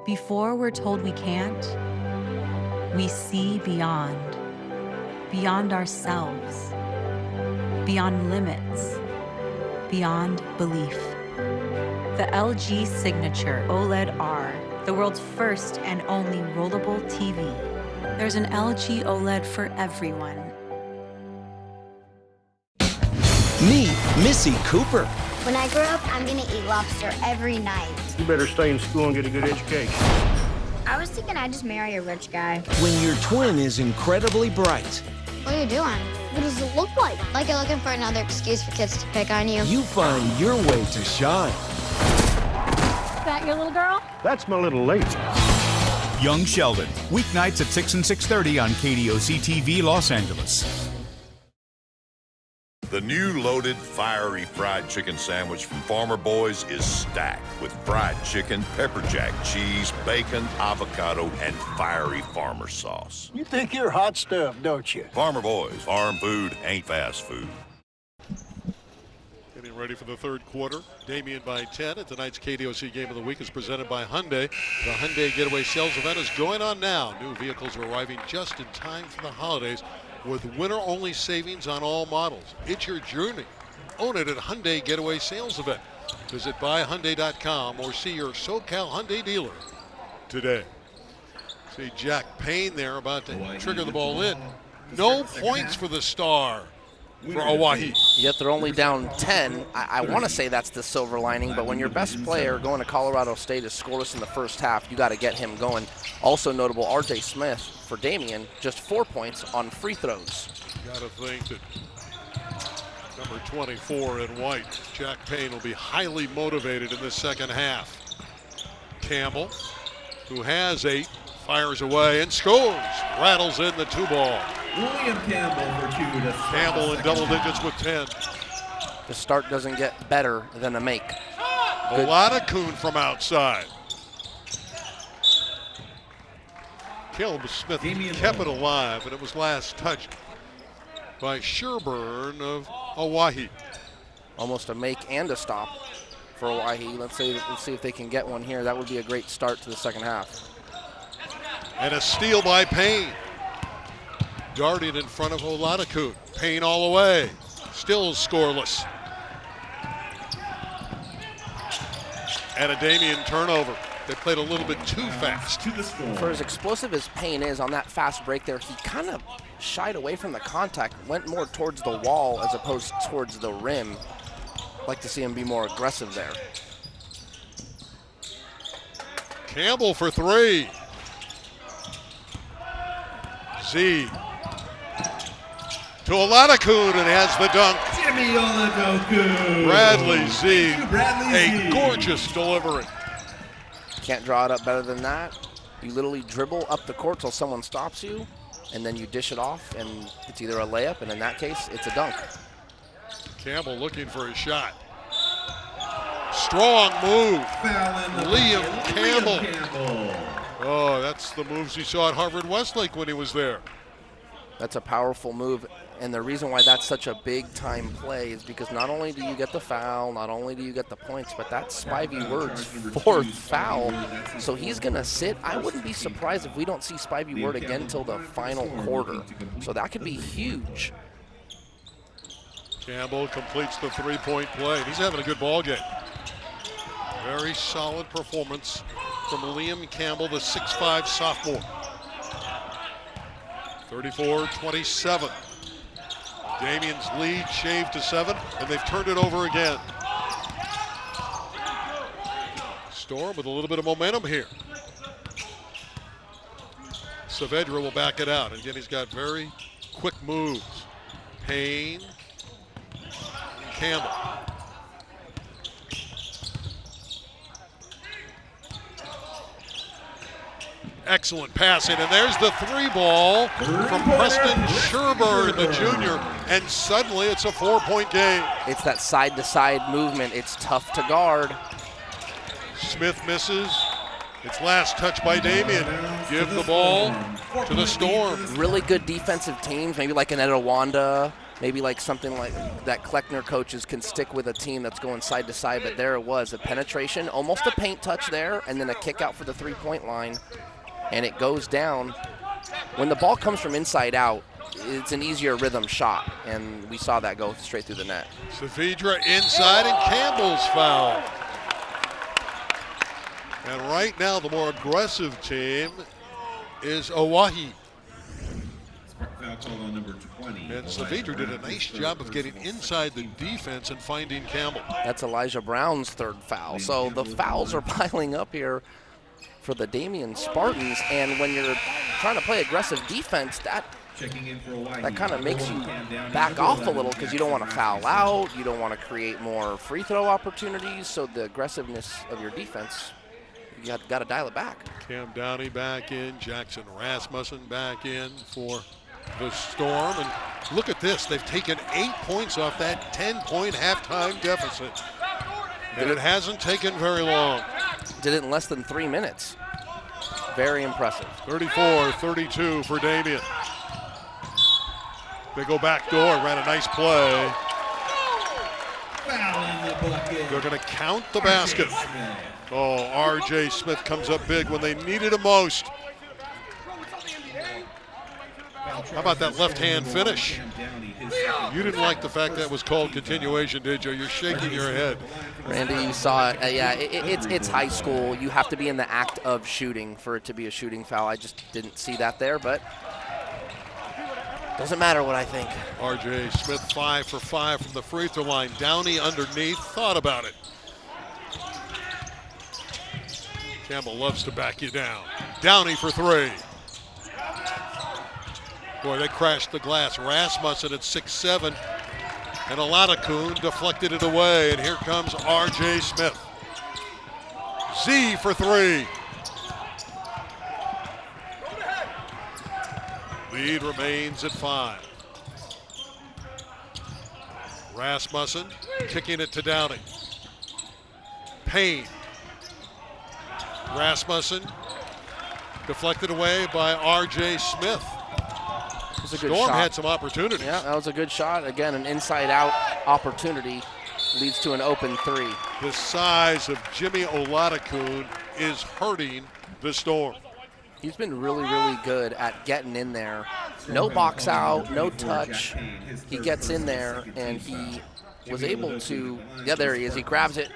Before we're told we can't, we see beyond ourselves, beyond limits, beyond belief. The LG Signature OLED R, the world's first and only rollable TV. There's an LG OLED for everyone. Meet Missy Cooper. When I grow up, I'm gonna eat lobster every night. You better stay in school and get a good education. I was thinking I'd just marry a rich guy. When your twin is incredibly bright. What are you doing? What does it look like? Like you're looking for another excuse for kids to pick on you. You find your way to shine. Is that your little girl? That's my little lady. Young Sheldon, weeknights at 6 and 6:30 on KDOC TV Los Angeles. The new loaded, fiery fried chicken sandwich from Farmer Boys is stacked with fried chicken, pepper jack cheese, bacon, avocado, and fiery farmer sauce. You think you're hot stuff, don't you? Farmer Boys, farm food ain't fast food. Getting ready for the third quarter. Damien by 10 at tonight's KDOC Game of the Week is presented by Hyundai. The Hyundai Getaway Sales Event is going on now. New vehicles are arriving just in time for the holidays with winter-only savings on all models. It's your journey. Own it at Hyundai Getaway Sales Event. Visit buyhyundai.com or see your SoCal Hyundai dealer today. See Jack Payne there about to trigger the ball in. No points for the star for Owyhee. Yet they're only down 10. I want to say that's the silver lining, but when your best player going to Colorado State is scoreless in the first half, you got to get him going. Also notable, R.J. Smith for Damien, just 4 points on free throws. Got to think that number 24 in white, Jack Payne, will be highly motivated in this second half. Campbell, who has 8, fires away and scores. Rattles in the 2-ball. William Campbell for 2 to Campbell in double digits with 10. The start doesn't get better than a make. A lot of Kuhn from outside. Caleb Smith kept it alive, and it was last touched by Sherburne of Owyhee. Almost a make and a stop for Owyhee. Let's see if they can get one here. That would be a great start to the second half. And a steal by Payne. Darting in front of Oladokun. Payne all the way. Still scoreless. And a Damien turnover. They played a little bit too fast. For as explosive as Payne is on that fast break there, he kind of shied away from the contact, went more towards the wall as opposed towards the rim. I'd like to see him be more aggressive there. Campbell for three. Z to Oladipo and has the dunk. Jimmy Oladipo. Bradley Z, Bradley a gorgeous delivery. Can't draw it up better than that. You literally dribble up the court till someone stops you, and then you dish it off, and it's either a layup, and in that case, it's a dunk. Campbell looking for a shot. Strong move. Liam Campbell. Oh, that's the moves he saw at Harvard Westlake when he was there. That's a powerful move, and the reason why that's such a big-time play is because not only do you get the foul, not only do you get the points, but that's Spivey Word's fourth foul, so he's going to sit. I wouldn't be surprised if we don't see Spivey Word again until the final quarter, so that could be huge. Campbell completes the three-point play. He's having a good ball game. Very solid performance from Liam Campbell, the 6'5" sophomore. 34-27. Damien's lead shaved to 7, and they've turned it over again. Storm with a little bit of momentum here. Saavedra will back it out. Again, he's got very quick moves. Payne, Campbell. Excellent passing, and there's the three ball from Preston Sherburne, the junior, and suddenly it's a 4-point game. It's that side-to-side movement. It's tough to guard. Smith misses. It's last touch by Damien. Give the ball to the Storm. Really good defensive teams, maybe like an Etowanda, maybe like something like that Kleckner coaches can stick with a team that's going side to side, but there it was, a penetration, almost a paint touch there, and then a kick out for the three-point line. And it goes down. When the ball comes from inside out, it's an easier rhythm shot, and we saw that go straight through the net. Saavedra inside, and Campbell's foul. And right now, the more aggressive team is Oahe. And Saavedra did a nice job of getting inside the defense and finding Campbell. That's Elijah Brown's third foul. So the fouls are piling up here for the Damien Spartans, and when you're trying to play aggressive defense, that kind of makes you back off a little because you don't want to foul out, you don't want to create more free throw opportunities, so the aggressiveness of your defense, you got to dial it back. Cam Downey back in, Jackson Rasmussen back in for the Storm, and look at this, they've taken 8 points off that 10-point halftime deficit, and it hasn't taken very long. Did it in less than 3 minutes. Very impressive. 34-32 for Damien. They go back door, ran a nice play. They're going to count the basket. Oh, R.J. Smith comes up big when they needed him most. How about that left-hand finish? You didn't like the fact that was called continuation, did you? You're shaking your head. Randy, you saw it. Yeah, it's high school. You have to be in the act of shooting for it to be a shooting foul. I just didn't see that there, but doesn't matter what I think. R.J. Smith 5 for 5 from the free throw line. Downey underneath, thought about it. Campbell loves to back you down. Downey for 3. Boy, they crashed the glass. Rasmussen at 6'7", and Oladipo deflected it away, and here comes R.J. Smith. Z for 3. Lead remains at 5. Rasmussen kicking it to Downey. Payne. Rasmussen deflected away by R.J. Smith. A good Storm shot. had some opportunities. Yeah, that was a good shot. Again, an inside-out opportunity leads to an open 3. The size of Jimmy Oladipo is hurting the Storm. He's been really, really good at getting in there. No box out, no touch. He gets in there, and he was able to, yeah, there he is. He grabs it.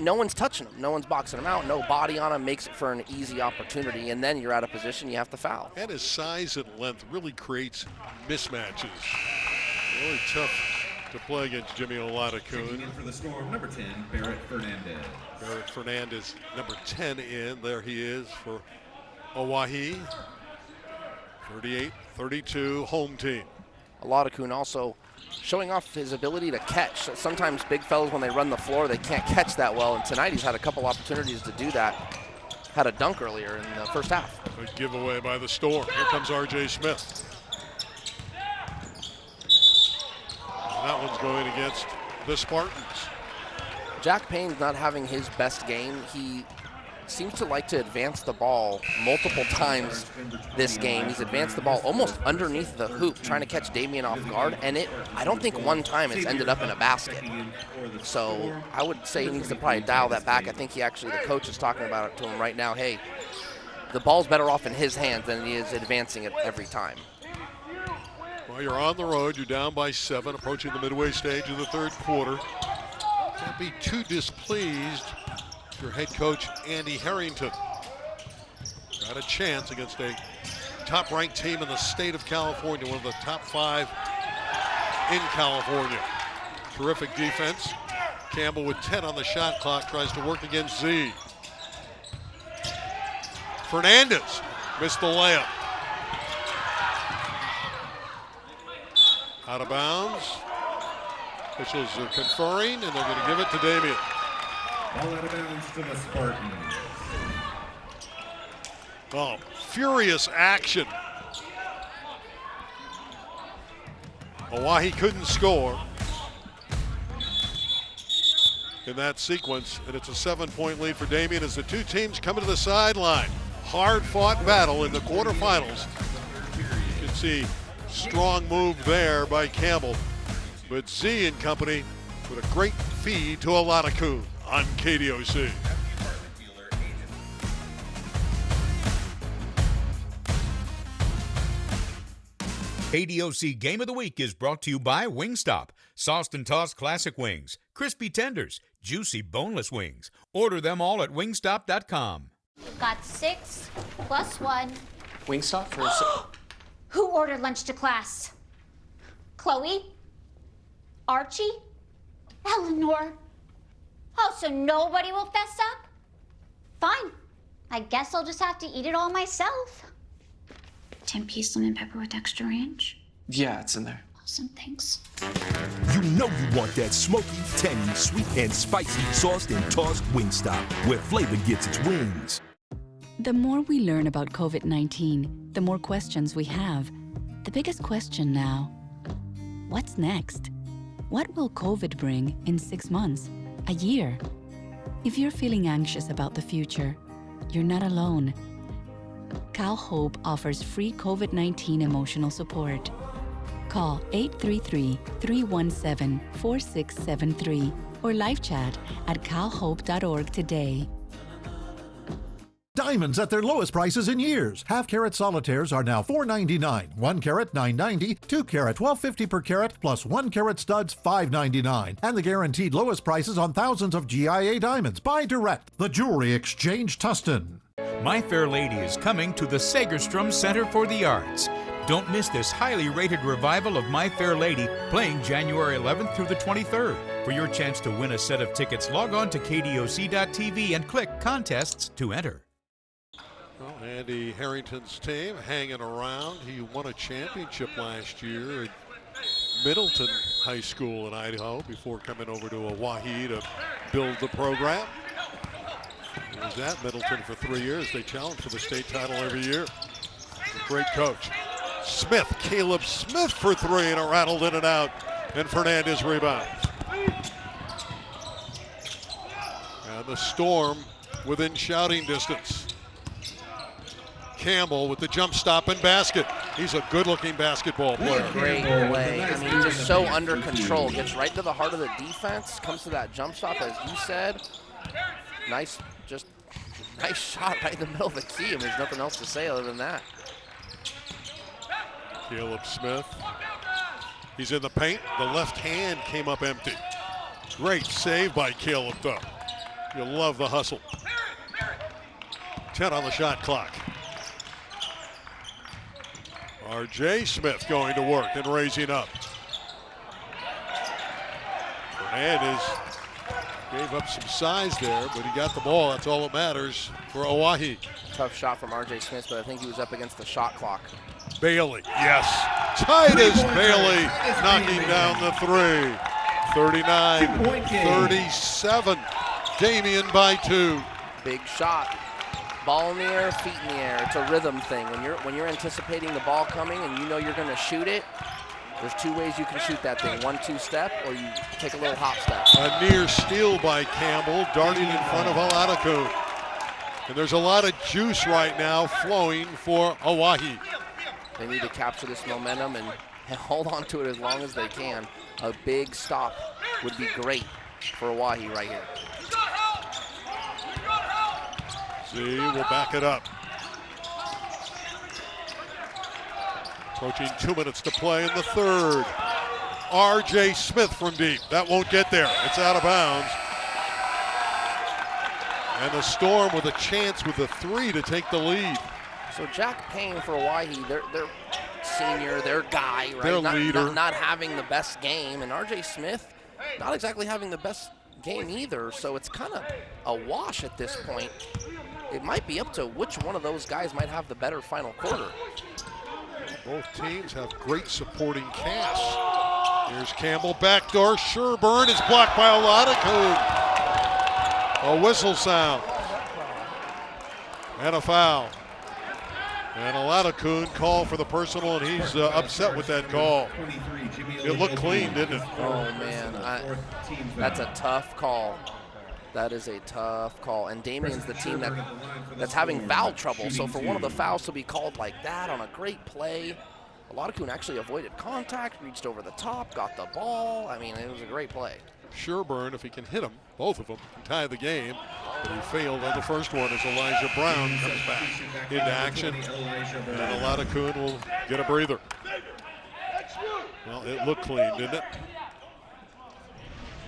No one's touching him. No one's boxing him out. No body on him. Makes it for an easy opportunity, and then you're out of position. You have to foul. And his size and length really creates mismatches. Really tough to play against Jimmy Oladipo. For the Storm, number 10, Barrett Fernandez. Garrett Fernandez, number 10 in. There he is for Owyhee. 38-32, home team. Aladakun also showing off his ability to catch. Sometimes big fellas, when they run the floor, they can't catch that well, and tonight he's had a couple opportunities to do that. Had a dunk earlier in the first half. A giveaway by the Storm. Here comes R.J. Smith. And that one's going against the Spartans. Jack Payne's not having his best game. He seems to like to advance the ball multiple times this game. He's advanced the ball almost underneath the hoop, trying to catch Damien off guard, and I don't think one time it's ended up in a basket. So I would say he needs to probably dial that back. I think the coach is talking about it to him right now. Hey, the ball's better off in his hands than he is advancing it every time. Well, you're on the road. You're down by 7, approaching the midway stage of the third quarter. Can't be too displeased. Your head coach, Andy Harrington, got a chance against a top-ranked team in the state of California, one of the top 5 in California. Terrific defense. Campbell with 10 on the shot clock tries to work against Z. Fernandez missed the layup. Out of bounds. Officials are conferring, and they're going to give it to Damien. Ball out of bounds to the Spartans. Oh, furious action. Owyhee couldn't score in that sequence, and it's a 7-point lead for Damien as the two teams come to the sideline. Hard-fought battle in the quarterfinals. You can see strong move there by Campbell, but Z and company with a great feed to Aladakun on KDOC. KDOC Game of the Week is brought to you by Wingstop. Sauced and tossed classic wings, crispy tenders, juicy boneless wings. Order them all at wingstop.com. Got 6 plus 1. Wingstop for Who ordered lunch to class? Chloe? Archie? Eleanor? Oh, so nobody will fess up? Fine. I guess I'll just have to eat it all myself. 10-piece lemon pepper with extra ranch. Yeah, it's in there. Awesome, thanks. You know you want that smoky, tangy, sweet, and spicy sauced and tossed Wingstop, where flavor gets its wings. The more we learn about COVID-19, the more questions we have. The biggest question now, what's next? What will COVID bring in 6 months, a year? If you're feeling anxious about the future, you're not alone. Cal Hope offers free COVID-19 emotional support. Call 833-317-4673 or live chat at calhope.org today. Diamonds at their lowest prices in years. Half-carat solitaires are now $4.99, 1-carat $9.90, 2-carat $12.50 per carat, plus 1-carat studs $5.99, and the guaranteed lowest prices on thousands of GIA diamonds. Buy direct. The Jewelry Exchange, Tustin. My Fair Lady is coming to the Segerstrom Center for the Arts. Don't miss this highly rated revival of My Fair Lady, playing January 11th through the 23rd. For your chance to win a set of tickets, log on to KDOC.TV and click Contests to enter. Well, Andy Harrington's team hanging around. He won a championship last year at Middleton High School in Idaho before coming over to Owyhee to build the program. He was at Middleton for 3 years. They challenge for the state title every year. He's a great coach. Smith, Caleb Smith for 3, and it rattled in and out, and Fernandez rebounds. And the Storm within shouting distance. Campbell with the jump stop and basket. He's a good-looking basketball player. Great play. I mean, just so under control. Gets right to the heart of the defense. Comes to that jump stop, as you said. Nice shot right in the middle of the key. I mean, there's nothing else to say other than that. Caleb Smith. He's in the paint. The left hand came up empty. Great save by Caleb, though. You'll love the hustle. 10 on the shot clock. R.J. Smith going to work and raising up. Fernandez Gave up some size there, but he got the ball. That's all that matters for Oahe. Tough shot from R.J. Smith, but I think he was up against the shot clock. Bailey, yes. Titus Bailey knocking down the three. 39-37. Damien by 2. Big shot. Ball in the air, feet in the air. It's a rhythm thing. When you're anticipating the ball coming and you know you're going to shoot it, there's 2 ways you can shoot that thing. 1-2 step, or you take a little hop step. A near steal by Campbell, darting in front of Aladaku. And there's a lot of juice right now flowing for Oahe. They need to capture this momentum and hold on to it as long as they can. A big stop would be great for Oahe right here. See, we'll back it up. Approaching 2 minutes to play in the third. R.J. Smith from deep. That won't get there. It's out of bounds. And the Storm with a chance with a 3 to take the lead. So Jack Payne for Oahe, they're senior, their guy, right? Their leader. Not having the best game, and R.J. Smith not exactly having the best game either, so it's kind of a wash at this point. It might be up to which one of those guys might have the better final quarter. Both teams have great supporting casts. Here's Campbell, backdoor. Sherburne is blocked by Aladaku. A whistle sound. And a foul. And Aladaku called for the personal, and he's upset with that call. It looked clean, didn't it? Oh, man. That's a tough call. That is a tough call. And Damien's the team that's having foul trouble. So for one of the fouls to be called like that on a great play, Aladaku actually avoided contact, reached over the top, got the ball. I mean, it was a great play. Sherburne, if he can hit them, both of them, can tie the game. But he failed on the first one as Elijah Brown comes back into action. And Aladaku will get a breather. Well, it looked clean, didn't it?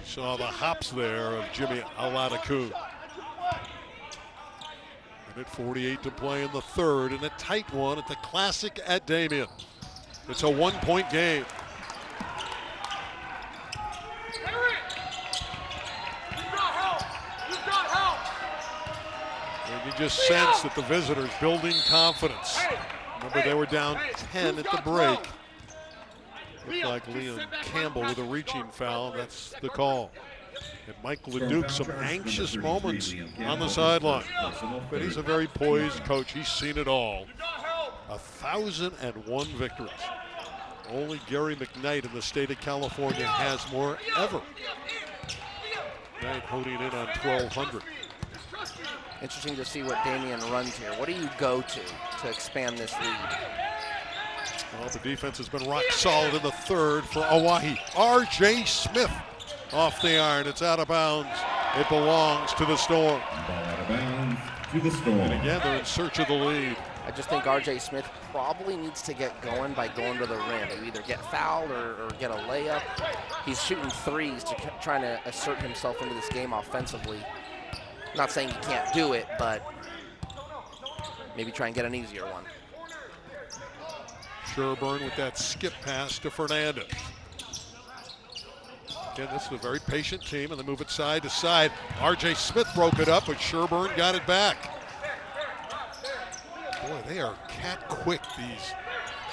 Saw the hops there of Jimmy Aladaku. And at 48 to play in the third, and a tight one at the Classic at Damien. It's a 1-point game. And you just sense that the visitors building confidence. Remember, they were down 10 at the break. Looked like Liam Campbell with a reaching foul. That's the call. And Mike Leduc, some anxious moments on the sideline. But he's a very poised coach. He's seen it all. 1,001 victories. Only Gary McKnight in the state of California has more ever. Knight holding in on 1,200. Interesting to see what Damien runs here. What do you go to expand this lead? Well, the defense has been rock solid in the third for Oahe. R.J. Smith off the iron. It's out of bounds. It belongs to the Storm. Out of bounds to the Storm. And again, they're in search of the lead. I just think R.J. Smith probably needs to get going by going to the rim. Maybe either get fouled or get a layup. He's shooting threes to trying to assert himself into this game offensively. Not saying he can't do it, but maybe try and get an easier one. Sherburne with that skip pass to Fernandez. Again, this is a very patient team, and they move it side to side. R.J. Smith broke it up, but Sherburne got it back. Boy, they are cat quick, these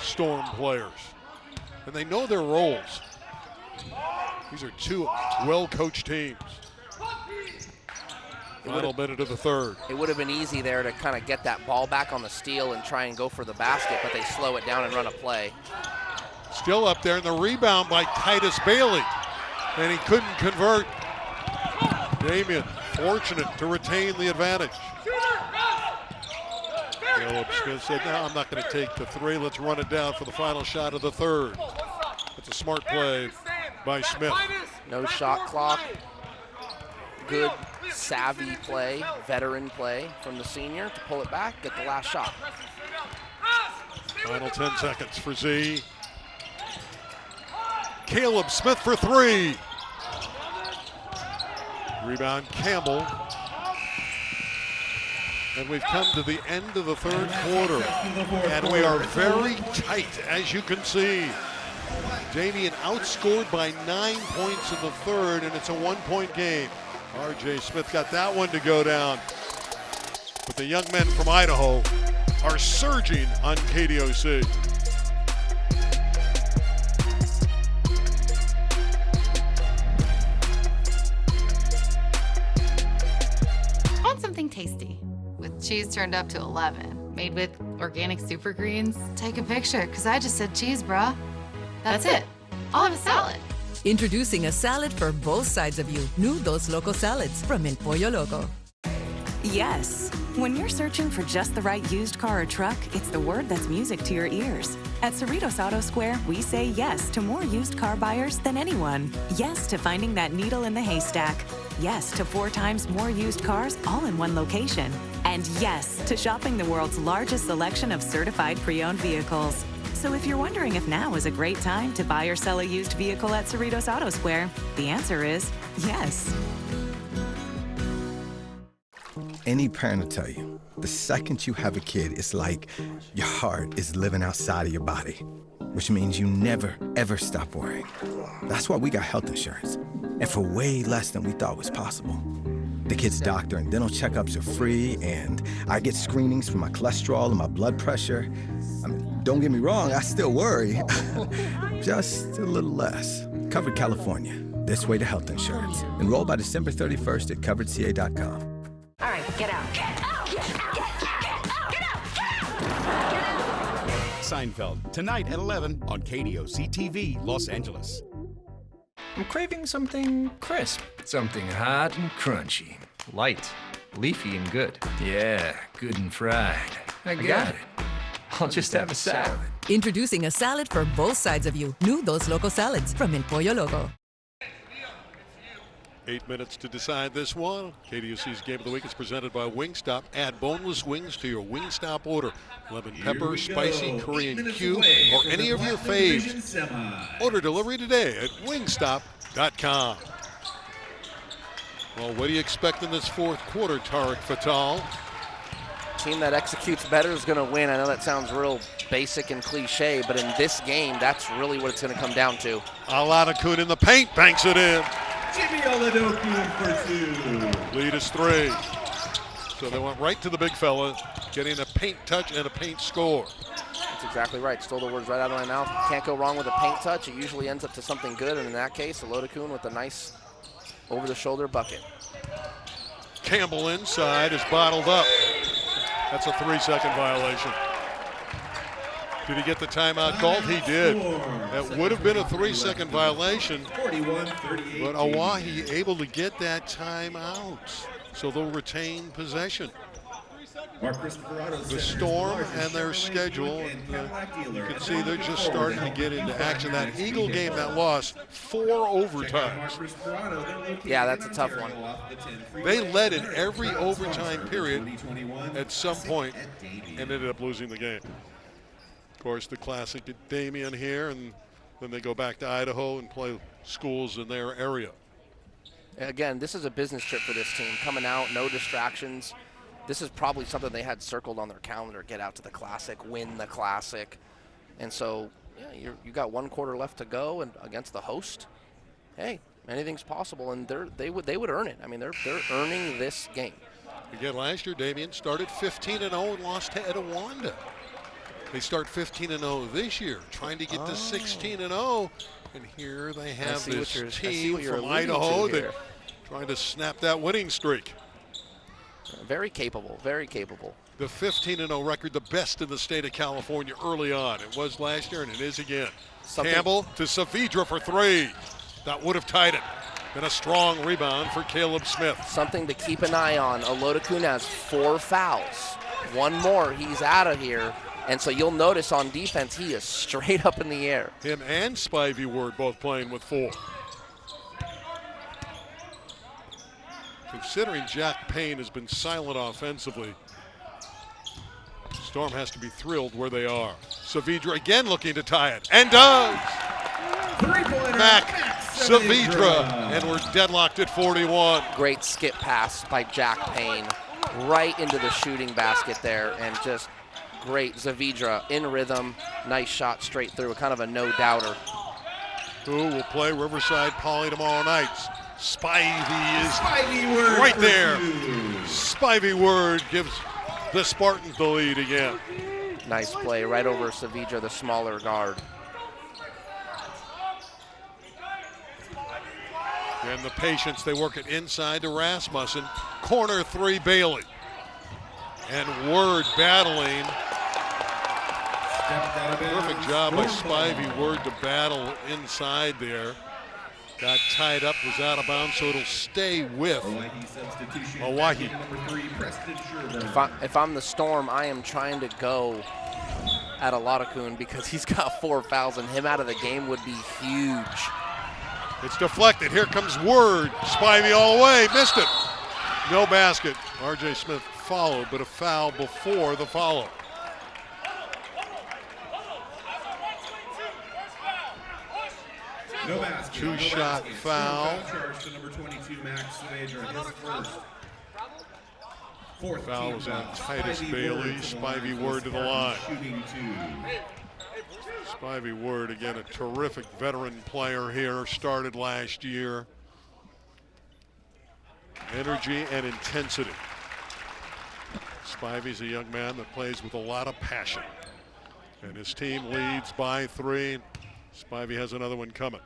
Storm players. And they know their roles. These are two well-coached teams. Final minute of the third. It would have been easy there to kind of get that ball back on the steal and try and go for the basket, but they slow it down and run a play. Still up there, and the rebound by Titus Bailey. And he couldn't convert. Damien, fortunate to retain the advantage. Caleb Smith said, no, I'm not going to take the three. Let's run it down for the final shot of the third. It's a smart play by Smith. No shot clock. Good, savvy play, veteran play from the senior to pull it back, get the last shot. Final 10 seconds for Z. Caleb Smith for three. Rebound Campbell. And we've come to the end of the third quarter. And we are very tight, as you can see. Damien outscored by 9 points in the third, and it's a 1-point game. R.J. Smith got that one to go down. But the young men from Idaho are surging on KDOC. I want something tasty, with cheese turned up to 11, made with organic super greens. Take a picture, because I just said cheese, brah. That's it. I'll have a salad. Introducing a salad for both sides of you. New Dos Loco salads from El Pollo Loco. Yes. When you're searching for just the right used car or truck, it's the word that's music to your ears. At Cerritos Auto Square, we say yes to more used car buyers than anyone. Yes to finding that needle in the haystack. Yes to 4 times more used cars all in one location. And yes to shopping the world's largest selection of certified pre-owned vehicles. So if you're wondering if now is a great time to buy or sell a used vehicle at Cerritos Auto Square, the answer is yes. Any parent will tell you, the second you have a kid, it's like your heart is living outside of your body, which means you never, ever stop worrying. That's why we got health insurance, and for way less than we thought was possible. The kids' doctor and dental checkups are free, and I get screenings for my cholesterol and my blood pressure. I mean, don't get me wrong, I still worry. Just a little less. Covered California. This way to health insurance. Enroll by December 31st at coveredca.com. All right, get out. Get out! Get out! Get out! Get out! Get out! Seinfeld, tonight at 11 on KDOC TV, Los Angeles. I'm craving something crisp. Something hot and crunchy. Light, leafy and good. Yeah, good and fried. I got it. I'll just have a salad. Introducing a salad for both sides of you. New Dos Loco salads from El Pollo Loco. 8 minutes to decide this one. KDOC's Game of the Week is presented by Wingstop. Add boneless wings to your Wingstop order. Lemon pepper, spicy, Korean Q, or any of your faves. Order delivery today at wingstop.com. Well, what do you expect in this fourth quarter, Tariq Fatal? Team that executes better is going to win. I know that sounds real basic and cliche, but in this game, that's really what it's going to come down to. Aladakun in the paint, banks it in. Jimmy Oladokun for 2. Lead is 3. So they went right to the big fella, getting a paint touch and a paint score. That's exactly right. Stole the words right out of my mouth. Can't go wrong with a paint touch. It usually ends up to something good, and in that case, Oladokun with a nice over-the-shoulder bucket. Campbell inside is bottled up. That's a 3-second violation. Did he get the timeout called? He did. That would have been a 3-second violation, but Oahe able to get that timeout. So they'll retain possession. The Storm and their schedule, you can see they're just starting to get into action. That Eagle game that lost 4 overtimes. Yeah, that's a tough one. They led in every overtime period at some point and ended up losing the game. Of course, the classic at Damien here, and then they go back to Idaho and play schools in their area. Again, this is a business trip for this team. Coming out, no distractions. This is probably something they had circled on their calendar. Get out to the Classic, win the Classic. And so, yeah, you got 1 quarter left to go, and against the host, hey, anything's possible, and they would earn it. I mean, they're earning this game. Again, last year, Damien started 15-0 and lost to Etiwanda. They start 15-0 this year, trying to get to 16-0. And here they have this team from Idaho that trying to snap that winning streak. Very capable, very capable. The 15-0 record, the best in the state of California early on. It was last year, and it is again. Campbell to Saavedra for 3. That would have tied it. Been a strong rebound for Caleb Smith. Something to keep an eye on. Oladokun has 4 fouls. 1 more, he's out of here. And so you'll notice on defense, he is straight up in the air. Him and Spivey Word both playing with 4. Considering Jack Payne has been silent offensively, Storm has to be thrilled where they are. Saavedra again looking to tie it, and does! Mac Saavedra, and we're deadlocked at 41. Great skip pass by Jack Payne, right into the shooting basket there, and just great. Saavedra in rhythm, nice shot straight through, kind of a no-doubter. Who will play Riverside Poly tomorrow night? Spivey is Spivey Word right for there. 2. Spivey Word gives the Spartans the lead again. Nice play right over Savidra, the smaller guard. And the patience, they work it inside to Rasmussen. Corner 3, Bailey. And Word battling. Perfect job by Spivey Word to battle inside there. Got tied up, was out of bounds, so it'll stay with Owyhee. If I'm the Storm, I am trying to go at Aladakun because he's got 4 fouls, and him out of the game would be huge. It's deflected. Here comes Word. Spivey all the way. Missed it. No basket. R.J. Smith followed, but a foul before the follow. No basket. Two-shot foul. Charge to number 22, Max Savedra, his first. Fourth Foul was on Titus Bailey. Spivey Word to the line. Shooting 2. Spivey Word, again, a terrific veteran player here. Started last year. Energy and intensity. Spivey's a young man that plays with a lot of passion. And his team leads by 3. Spivey has another one coming.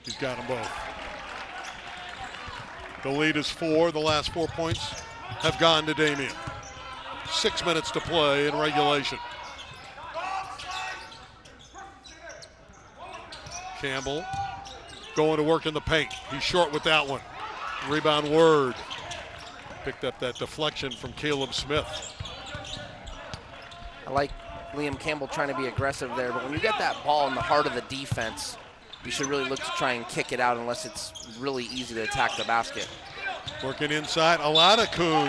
He's got them both. The lead is 4. The last 4 points have gone to Damien. 6 minutes to play in regulation. Campbell going to work in the paint. He's short with that one. Rebound Word. Picked up that deflection from Caleb Smith. I like Liam Campbell trying to be aggressive there, but when you get that ball in the heart of the defense, you should really look to try and kick it out unless it's really easy to attack the basket. Working inside, Aladakun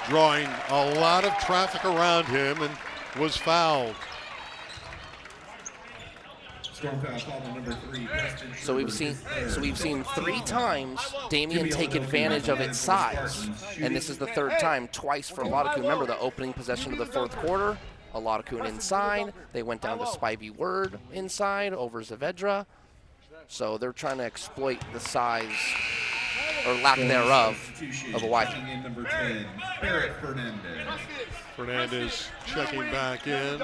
drawing a lot of traffic around him and was fouled. Storm foul called on number 3, Preston. So we've seen 3 times Damien take advantage of its size, and this is the 3rd time, twice for Aladakun. Remember the opening possession of the 4th quarter, Aladakun inside. They went down to Spivey Word inside over Zavedra. So they're trying to exploit the size or lack thereof of Owyhee. Number 10, Barrett Fernandez. Fernandez checking back in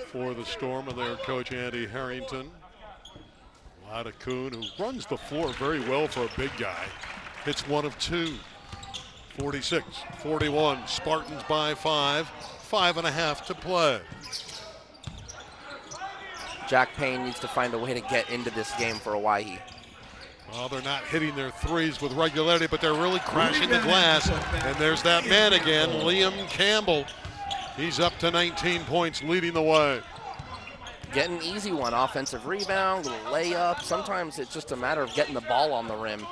for the Storm and their coach Andy Harrington. Aladakun, who runs the floor very well for a big guy, hits 1 of 2. 46-41, Spartans by 5, 5.5 to play. Jack Payne needs to find a way to get into this game for Owyhee. Well, they're not hitting their threes with regularity, but they're really crashing the glass. And there's that man again, Liam Campbell. He's up to 19 points, leading the way. Getting an easy one, offensive rebound, little layup. Sometimes it's just a matter of getting the ball on the rim.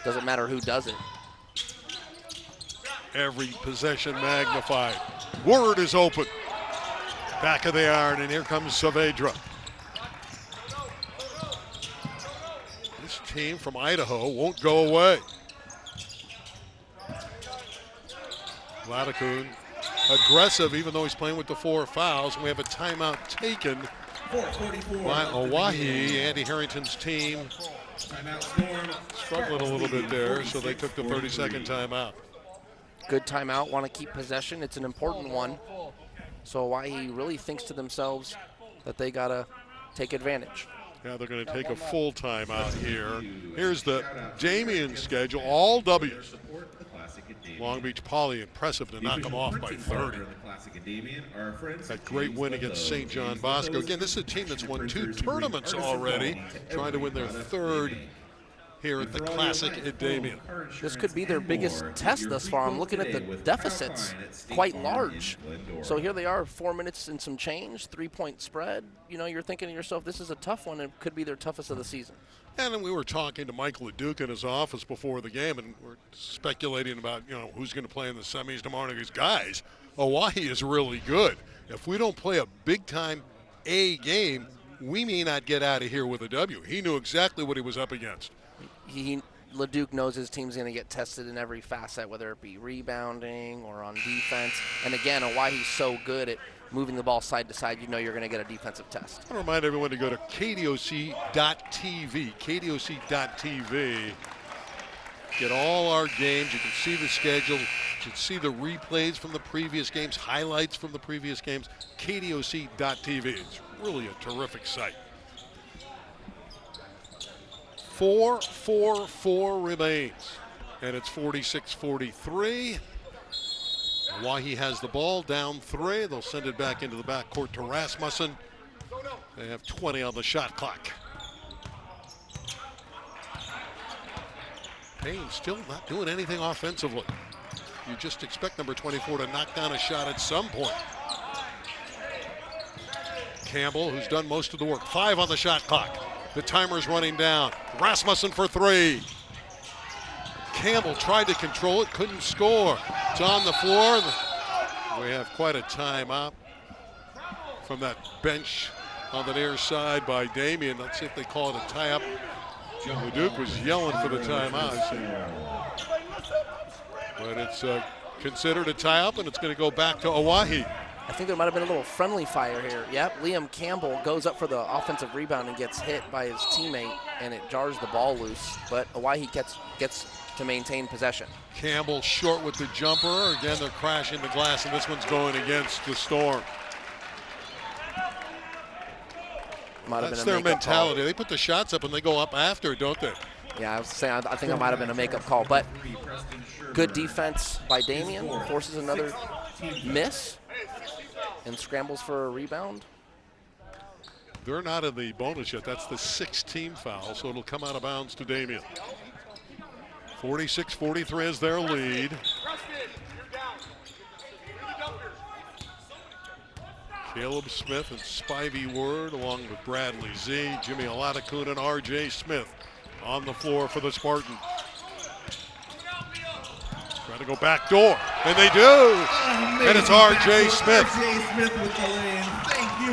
Doesn't matter who does it. Every possession magnified. Word is open. Back of the iron, and here comes Saavedra. This team from Idaho won't go away. Aladakun aggressive, even though he's playing with the 4 fouls. And we have a timeout taken by Owyhee. Andy Harrington's team struggling a little bit there, so they took the 30-second timeout. Good timeout, want to keep possession. It's an important one. So Owyhee really thinks to themselves that they got to take advantage. Yeah, they're going to take a full timeout here. Here's the Damien schedule, all W's. Long Beach Poly, impressive to knock them off by 30. That great win against St. John Bosco. Again, this is a team that's won 2 tournaments already, trying to win their 3rd here at the Classic at Damien. This could be their biggest test thus far. I'm looking at the deficits, quite large. So here they are, 4 minutes and some change, 3-point spread. You know, you're thinking to yourself, this is a tough one. It could be their toughest of the season. And then we were talking to Mike LeDuc in his office before the game, and we're speculating about, you know, who's going to play in the semis tomorrow. These guys, Owyhee is really good. If we don't play a big-time A game, we may not get out of here with a W. He knew exactly what he was up against. LeDuc knows his team's going to get tested in every facet, whether it be rebounding or on defense. And again, Owyee's so good at moving the ball side to side, you know you're going to get a defensive test. I want to remind everyone to go to KDOC.TV. KDOC.TV. Get all our games. You can see the schedule. You can see the replays from the previous games, highlights from the previous games. KDOC.TV. It's really a terrific site. 4-4-4 remains, and it's 46-43. Hawaii has the ball, down 3. They'll send it back into the backcourt to Rasmussen. They have 20 on the shot clock. Payne still not doing anything offensively. You just expect number 24 to knock down a shot at some point. Campbell, who's done most of the work, 5 on the shot clock. The timer's running down. Rasmussen for 3. Campbell tried to control it, couldn't score. It's on the floor. We have quite a timeout from that bench on the near side by Damien. Let's see if they call it a tie-up. Leduc was yelling for the timeout. But it's considered a tie-up, and it's going to go back to Oahe. I think there might have been a little friendly fire here. Yep, Liam Campbell goes up for the offensive rebound and gets hit by his teammate, and it jars the ball loose. But Hawaii gets to maintain possession. Campbell short with the jumper. Again, they're crashing the glass, and this one's going against the Storm. That's their mentality. Call. They put the shots up and they go up after, don't they? Yeah, I was saying, I think it might have been a makeup call, but good defense by Damien. Forces another miss and scrambles for a rebound. They're not in the bonus yet. That's the 6th team foul, so it'll come out of bounds to Damien. 46-43 is their lead. Caleb Smith and Spivey Word along with Bradley Z, Jimmy Olatakun, and R.J. Smith on the floor for the Spartans. Trying to go back door, and they do! And it's R.J. Smith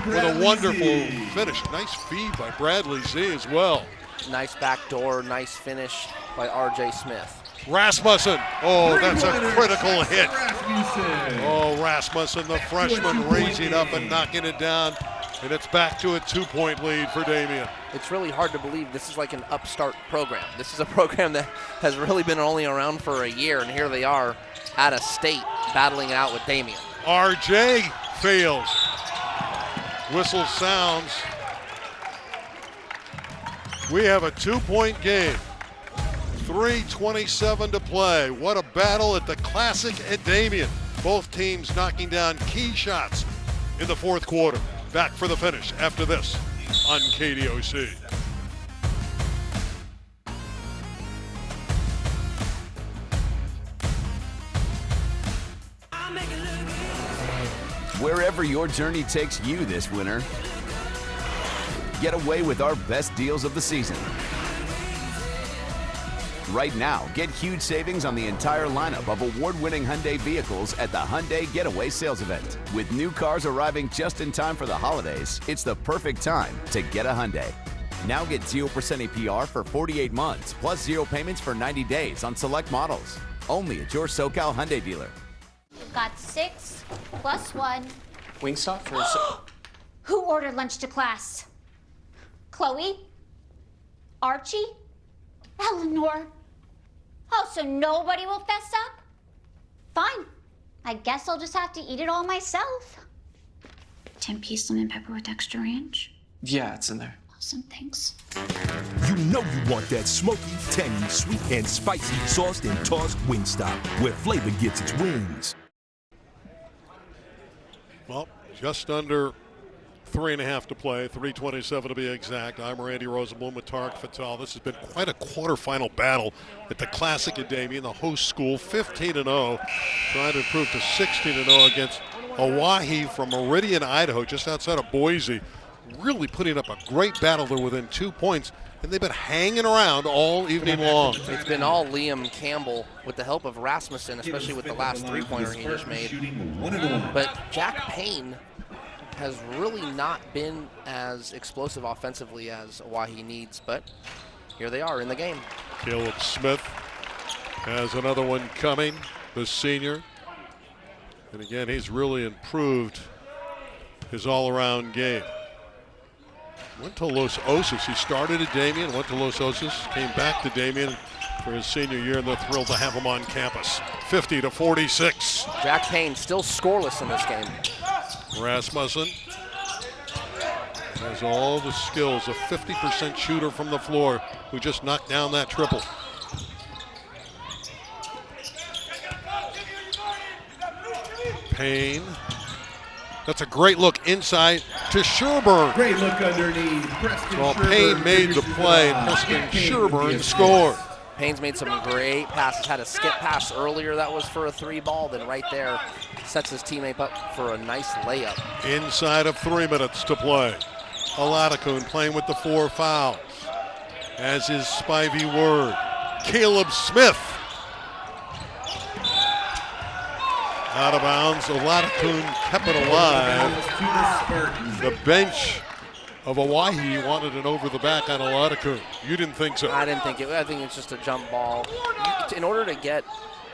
with a wonderful finish. Nice feed by Bradley Z as well. Nice back door, nice finish by R.J. Smith. Rasmussen, oh, that's a critical hit. Oh, Rasmussen, the freshman, raising up and knocking it down, and it's back to a 2-point lead for Damien. It's really hard to believe this is like an upstart program. This is a program that has really been only around for a year, and here they are out of state battling it out with Damien. RJ fails. Whistle sounds. We have a 2-point game. 3:27 to play. What a battle at the Classic at Damien. Both teams knocking down key shots in the 4th quarter. Back for the finish after this on KDOC. Wherever your journey takes you this winter, get away with our best deals of the season. Right now, get huge savings on the entire lineup of award-winning Hyundai vehicles at the Hyundai Getaway Sales Event. With new cars arriving just in time for the holidays, it's the perfect time to get a Hyundai. Now get 0% APR for 48 months, plus 0 payments for 90 days on select models. Only at your SoCal Hyundai dealer. We've got 6 plus 1. Wingstop for Who ordered lunch to class? Chloe? Archie? Eleanor? Oh, so nobody will fess up? Fine. I guess I'll just have to eat it all myself. 10-piece lemon pepper with extra ranch. Yeah, it's in there. Awesome, thanks. You know you want that smoky, tangy, sweet, and spicy sauced and tossed Wingstop, where flavor gets its wings. Well, just under 3.5 to play, 3:27 to be exact. I'm Randy Rosenblum with Tarek Fattal. This has been quite a quarterfinal battle at the Classic at Damien, the host school, 15-0, trying to improve to 16-0 against Oahe from Meridian, Idaho, just outside of Boise. Really putting up a great battle. They're within 2 points, and they've been hanging around all evening long. It's been all Liam Campbell with the help of Rasmussen, especially with the last 3-pointer he just made. But Jack Payne has really not been as explosive offensively as Oahe needs, but here they are in the game. Caleb Smith has another one coming, the senior. And again, he's really improved his all-around game. Went to Los Osos. He started at Damien, went to Los Osos, came back to Damien for his senior year, and they're thrilled to have him on campus. 50-46. Jack Payne still scoreless in this game. Rasmussen has all the skills, a 50% shooter from the floor who just knocked down that triple. Payne. That's a great look inside to Sherburne. Great look underneath. Well, Payne made the play, and Preston Sherburne scored. Payne's made some great passes. Had a skip pass earlier that was for a 3-ball. Then right there sets his teammate up for a nice layup. Inside of 3 minutes to play. Aladakun playing with the 4 fouls, as is Spivey Word. Caleb Smith. Out of bounds. Aladakun kept it alive. The bench of Owyhee wanted it over the back on Aladakun. You didn't think so? I didn't think it. I think it's just a jump ball. In order to get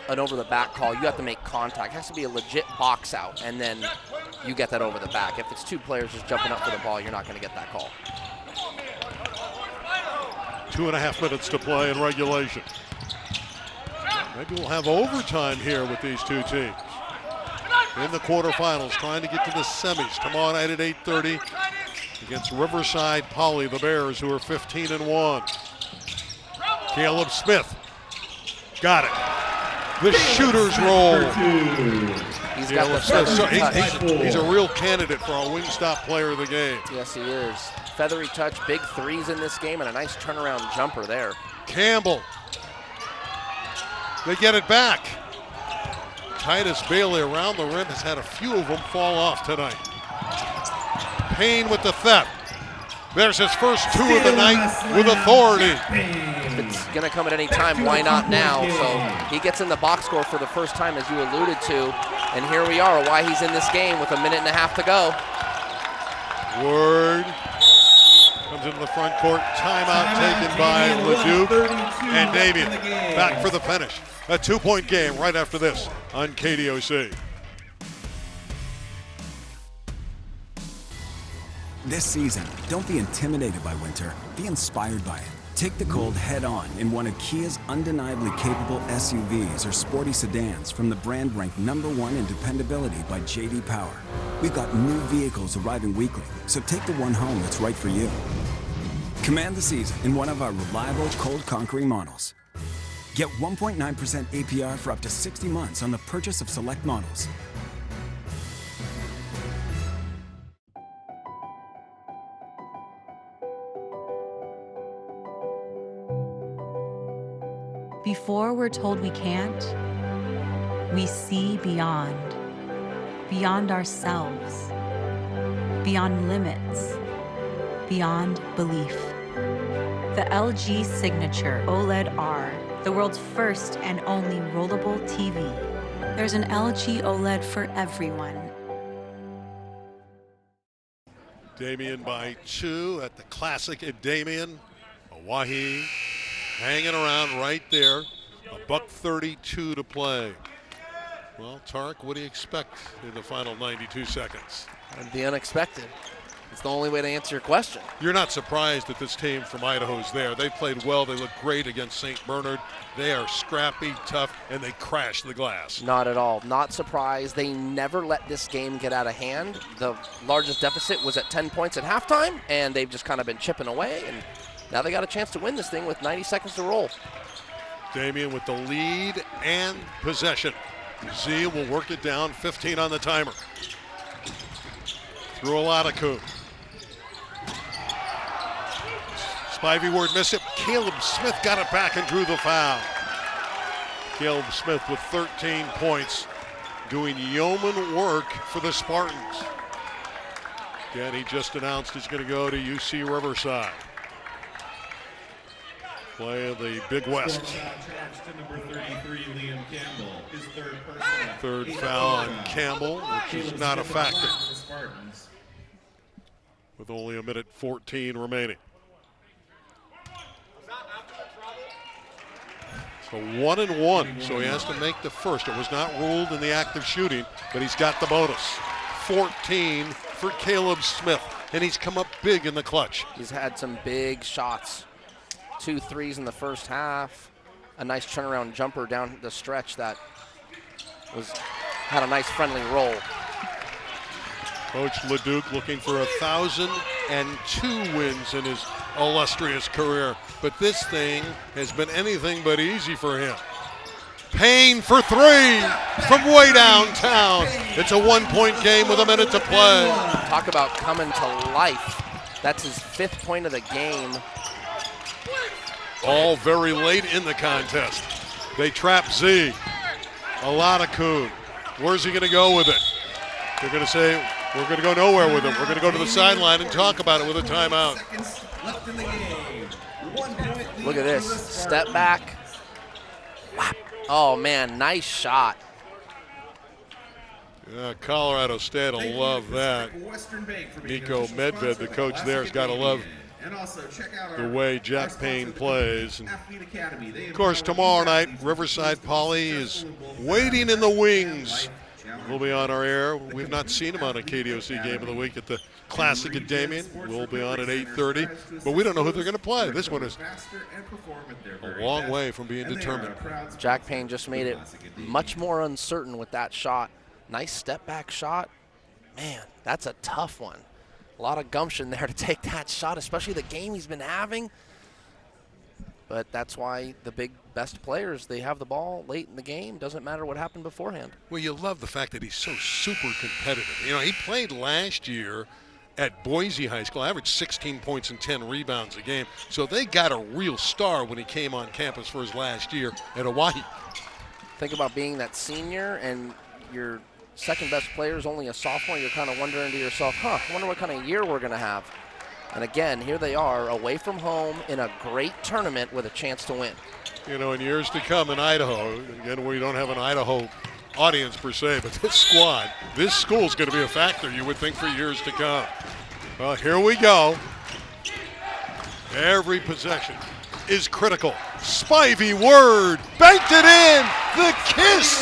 an over the back call, you have to make contact. It has to be a legit box out, and then you get that over the back. If it's 2 players just jumping up for the ball, you're not going to get that call. 2.5 minutes to play in regulation. Maybe we'll have overtime here with these 2 teams. In the quarterfinals, trying to get to the semis tomorrow night at 8:30 against Riverside Poly, the Bears, who are 15-1. Caleb Smith got it. The shooter's roll. He's got the feathery touch. He's a real candidate for our Wingstop player of the game. Yes, he is. Feathery touch, big threes in this game, and a nice turnaround jumper there. Campbell. They get it back. Titus Bailey around the rim has had a few of them fall off tonight. Payne with the theft. There's his first 2 of the night with authority. If it's going to come at any time, why not now? So he gets in the box score for the first time, as you alluded to. And here we are, why he's in this game with 1.5 minutes to go. Word comes into the front court. Timeout taken by LeDuc and Damien. Back for the finish. A 2-point game right after this on KDOC. This season, don't be intimidated by winter. Be inspired by it. Take the cold head on in one of Kia's undeniably capable SUVs or sporty sedans from the brand ranked #1 in dependability by J.D. Power. We've got new vehicles arriving weekly, so take the one home that's right for you. Command the season in one of our reliable cold conquering models. Get 1.9% APR for up to 60 months on the purchase of select models. Before we're told we can't, we see beyond ourselves, beyond limits, beyond belief. The LG Signature OLED R, the world's first and only rollable TV. There's an LG OLED for everyone. Damien by 2 at the classic at Damien. Owyhee hanging around right there. $1:32 to play. Well, Tarek, what do you expect in the final 92 seconds? The unexpected. It's the only way to answer your question. You're not surprised that this team from Idaho is there. They played well. They looked great against St. Bernard. They are scrappy, tough, and they crashed the glass. Not at all. Not surprised. They never let this game get out of hand. The largest deficit was at 10 points at halftime, and they've just kind of been chipping away, and now they got a chance to win this thing with 90 seconds to roll. Damien with the lead and possession. Z will work it down, 15 on the timer. Through Aladakun. Spivey Ward missed it. Caleb Smith got it back and drew the foul. Caleb Smith with 13 points, doing yeoman work for the Spartans. Again, he just announced he's going to go to UC Riverside. Play of the Big West. Third foul on Campbell, which is not a factor. With only 1:14 remaining. So 1-1, so he has to make the first. It was not ruled in the act of shooting, but he's got the bonus. 14 for Caleb Smith, and he's come up big in the clutch. He's had some big shots. 2 threes in the first half. A nice turnaround jumper down the stretch that had a nice friendly roll. Coach LeDuc looking for 1,002 wins in his illustrious career, but this thing has been anything but easy for him. Payne for 3 from way downtown. It's a 1-point game with a minute to play. Talk about coming to life. That's his 5th point of the game. All very late in the contest. They trap Z. A lot of Kuhn. Where's he going to go with it? They're going to say, we're going to go nowhere with it. We're going to go to the sideline and talk about it with a timeout. Look at this. Step back. Whap. Oh, man, nice shot. Yeah, Colorado State will love that. Nico Medved, the coach there, has got to love the way Jack Payne plays. And of course, tomorrow night, Riverside Poly is waiting in the wings. We'll be on our air. We've not seen him on a KDOC Game of the Week at the Classic at Damien. We'll be on at 8:30, but we don't know who they're going to play. This one is a long way from being determined. Jack Payne just made it much more uncertain with that shot. Nice step back shot. Man, that's a tough one. A lot of gumption there to take that shot, especially the game he's been having. But that's why the best players, they have the ball late in the game. Doesn't matter what happened beforehand. Well, you love the fact that he's so super competitive. You know, he played last year at Boise High School, averaged 16 points and 10 rebounds a game. So they got a real star when he came on campus for his last year at Hawaii. Think about being that senior and your second best player is only a sophomore. You're kind of wondering to yourself, I wonder what kind of year we're going to have. And again, here they are away from home in a great tournament with a chance to win. You know, in years to come in Idaho, again, we don't have an Idaho audience per se, but this squad, this school's going to be a factor, you would think, for years to come. Well, here we go. Every possession is critical. Spivey Word banked it in. The kiss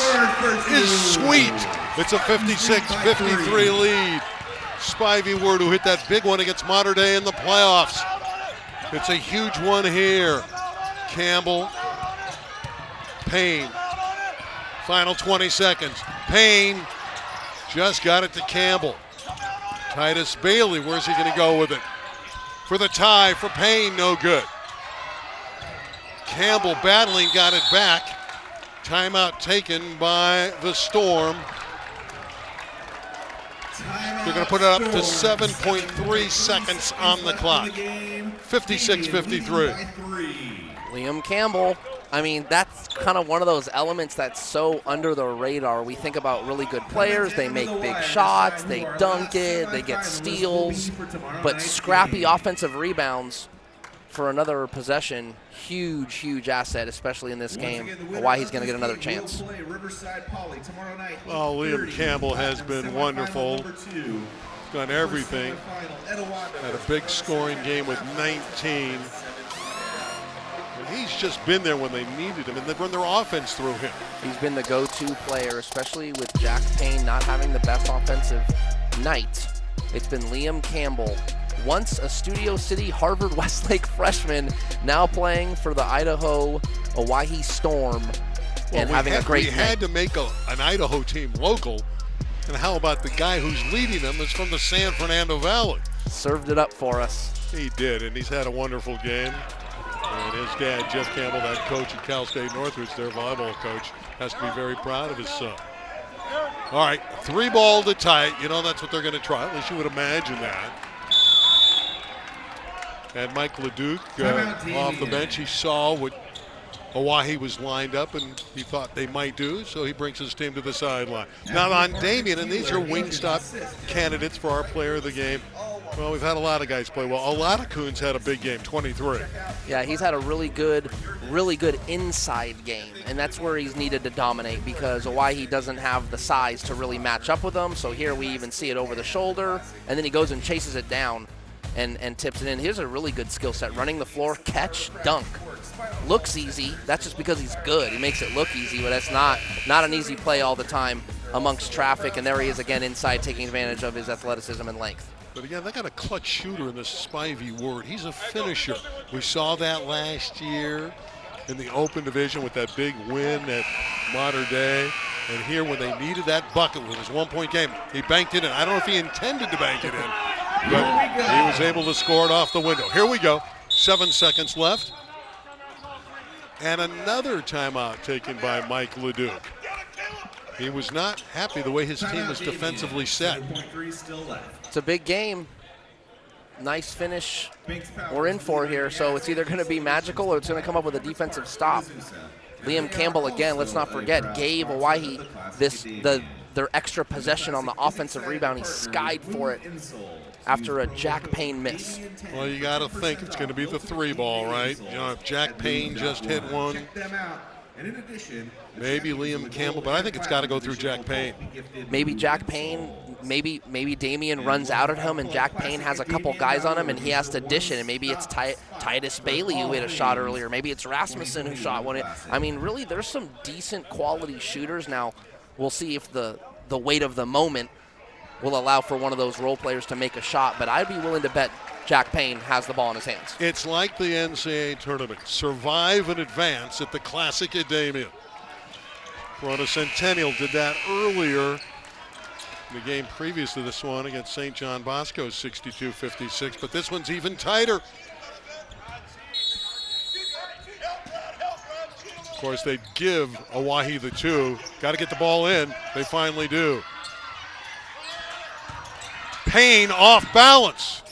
is sweet. It's a 56-53 lead. Spivey Word, who hit that big one against Mater Dei in the playoffs. It's a huge one here. Campbell, Payne. Final 20 seconds. Payne just got it to Campbell. Titus Bailey, where's he going to go with it? For the tie for Payne, no good. Campbell battling, got it back. Timeout taken by the Storm. They're going to put it up to 7.3 seconds on the clock. 56-53. Liam Campbell. I mean, that's kind of one of those elements that's so under the radar. We think about really good players. They make big shots. They dunk it. They get steals. But scrappy offensive rebounds for another possession, huge, huge asset, especially in this game. Why he's going to get another chance. Well, Liam Campbell has been wonderful. He's done everything. Had a big scoring game with 19. And he's just been there when they needed him, and they run their offense through him. He's been the go-to player, especially with Jack Payne not having the best offensive night. It's been Liam Campbell, once a Studio City Harvard Westlake freshman, now playing for the Idaho Owyhee Storm and having a great night. We had to make an Idaho team local, and how about the guy who's leading them is from the San Fernando Valley. Served it up for us. He did, and he's had a wonderful game. And his dad, Jeff Campbell, that coach at Cal State Northridge, their volleyball coach, has to be very proud of his son. All right, 3-ball to tie it. You know, that's what they're going to try. At least you would imagine that. And Mike LeDuc off the bench, he saw what Owyhee was lined up, and he thought they might do, so he brings his team to the sideline. Now on Damien, and these are Wingstop candidates for our player of the game. Well, we've had a lot of guys play well. A lot of Coons had a big game, 23. Yeah, he's had a really good inside game, and that's where he's needed to dominate because Owyhee doesn't have the size to really match up with him. So here we even see it over the shoulder, and then he goes and chases it down and tips it in. Here's a really good skill set. Running the floor, catch, dunk. Looks easy. That's just because he's good. He makes it look easy, but that's not an easy play all the time. amongst traffic, and there he is again inside, taking advantage of his athleticism and length. But again, they got a clutch shooter in this Spivey Ward. He's a finisher. We saw that last year in the open division with that big win at Mater Dei. And here, when they needed that bucket with his 1-point game, he banked it in. I don't know if he intended to bank it in, but he was able to score it off the window. Here we go. 7 seconds left. And another timeout taken by Mike Leduc. He was not happy the way his team was defensively set. It's a big game. Nice finish we're in for here, so it's either going to be magical or it's going to come up with a defensive stop. Liam Campbell, again, let's not forget, gave Hawaii their extra possession on the offensive rebound. He skied for it after a Jack Payne miss. Well, you got to think it's going to be the 3 ball, right? You know, if Jack Payne just hit one, maybe Liam Campbell, but I think it's got to go through Jack Payne. Maybe Jack Payne, maybe Damien runs out at him and Jack Payne has a couple guys on him and he has to dish it, and maybe it's Titus Bailey who hit a shot earlier. Maybe it's Rasmussen who shot one. I mean, really, there's some decent quality shooters. Now, we'll see if the weight of the moment will allow for one of those role players to make a shot, but I'd be willing to bet Jack Payne has the ball in his hands. It's like the NCAA tournament. Survive and advance at the Classic at Damien. Corona Centennial did that earlier in the game previous to this one against St. John Bosco, 62-56, but this one's even tighter. Of course, they give Owyhee the 2. Got to get the ball in. They finally do. Payne off balance.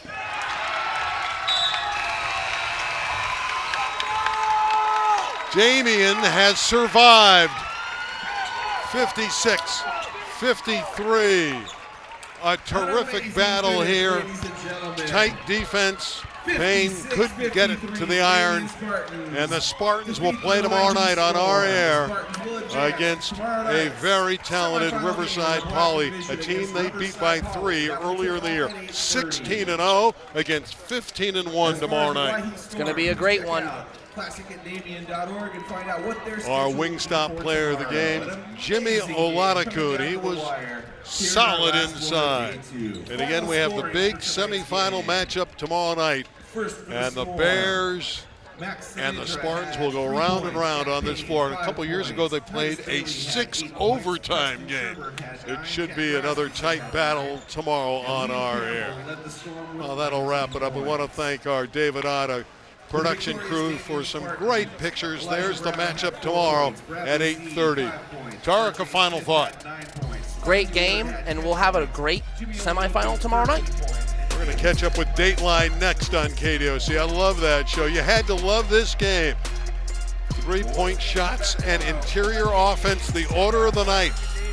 Damien has survived. 56-53. A terrific battle here. Tight defense. Payne couldn't get it to the iron. And the Spartans will play tomorrow night on our air against a very talented Riverside Poly, a team they beat by 3 earlier in the year. 16-0 against 15-1 tomorrow night. It's going to be a great one. Our Wingstop player of the game, Jimmy Olatakun. He was solid inside. And again, we have the big semifinal matchup tomorrow night. And the Bears and the Spartans will go round and round on this floor. A couple years ago, they played a 6 overtime game. It should be another tight battle tomorrow on our air. Well, that'll wrap it up. We want to thank our David Otta production crew for some great pictures. There's the matchup tomorrow at 8:30. Tarek, a final thought. Great game, and we'll have a great semifinal tomorrow night. We're going to catch up with Dateline next on KDOC. I love that show. You had to love this game. 3-point shots and interior offense, the order of the night.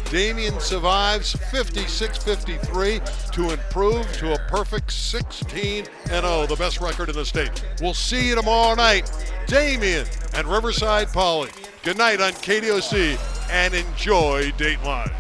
Damien survives 56-53 to improve to a perfect 16-0, the best record in the state. We'll see you tomorrow night. Damien and Riverside Poly. Good night on KDOC and enjoy Dateline.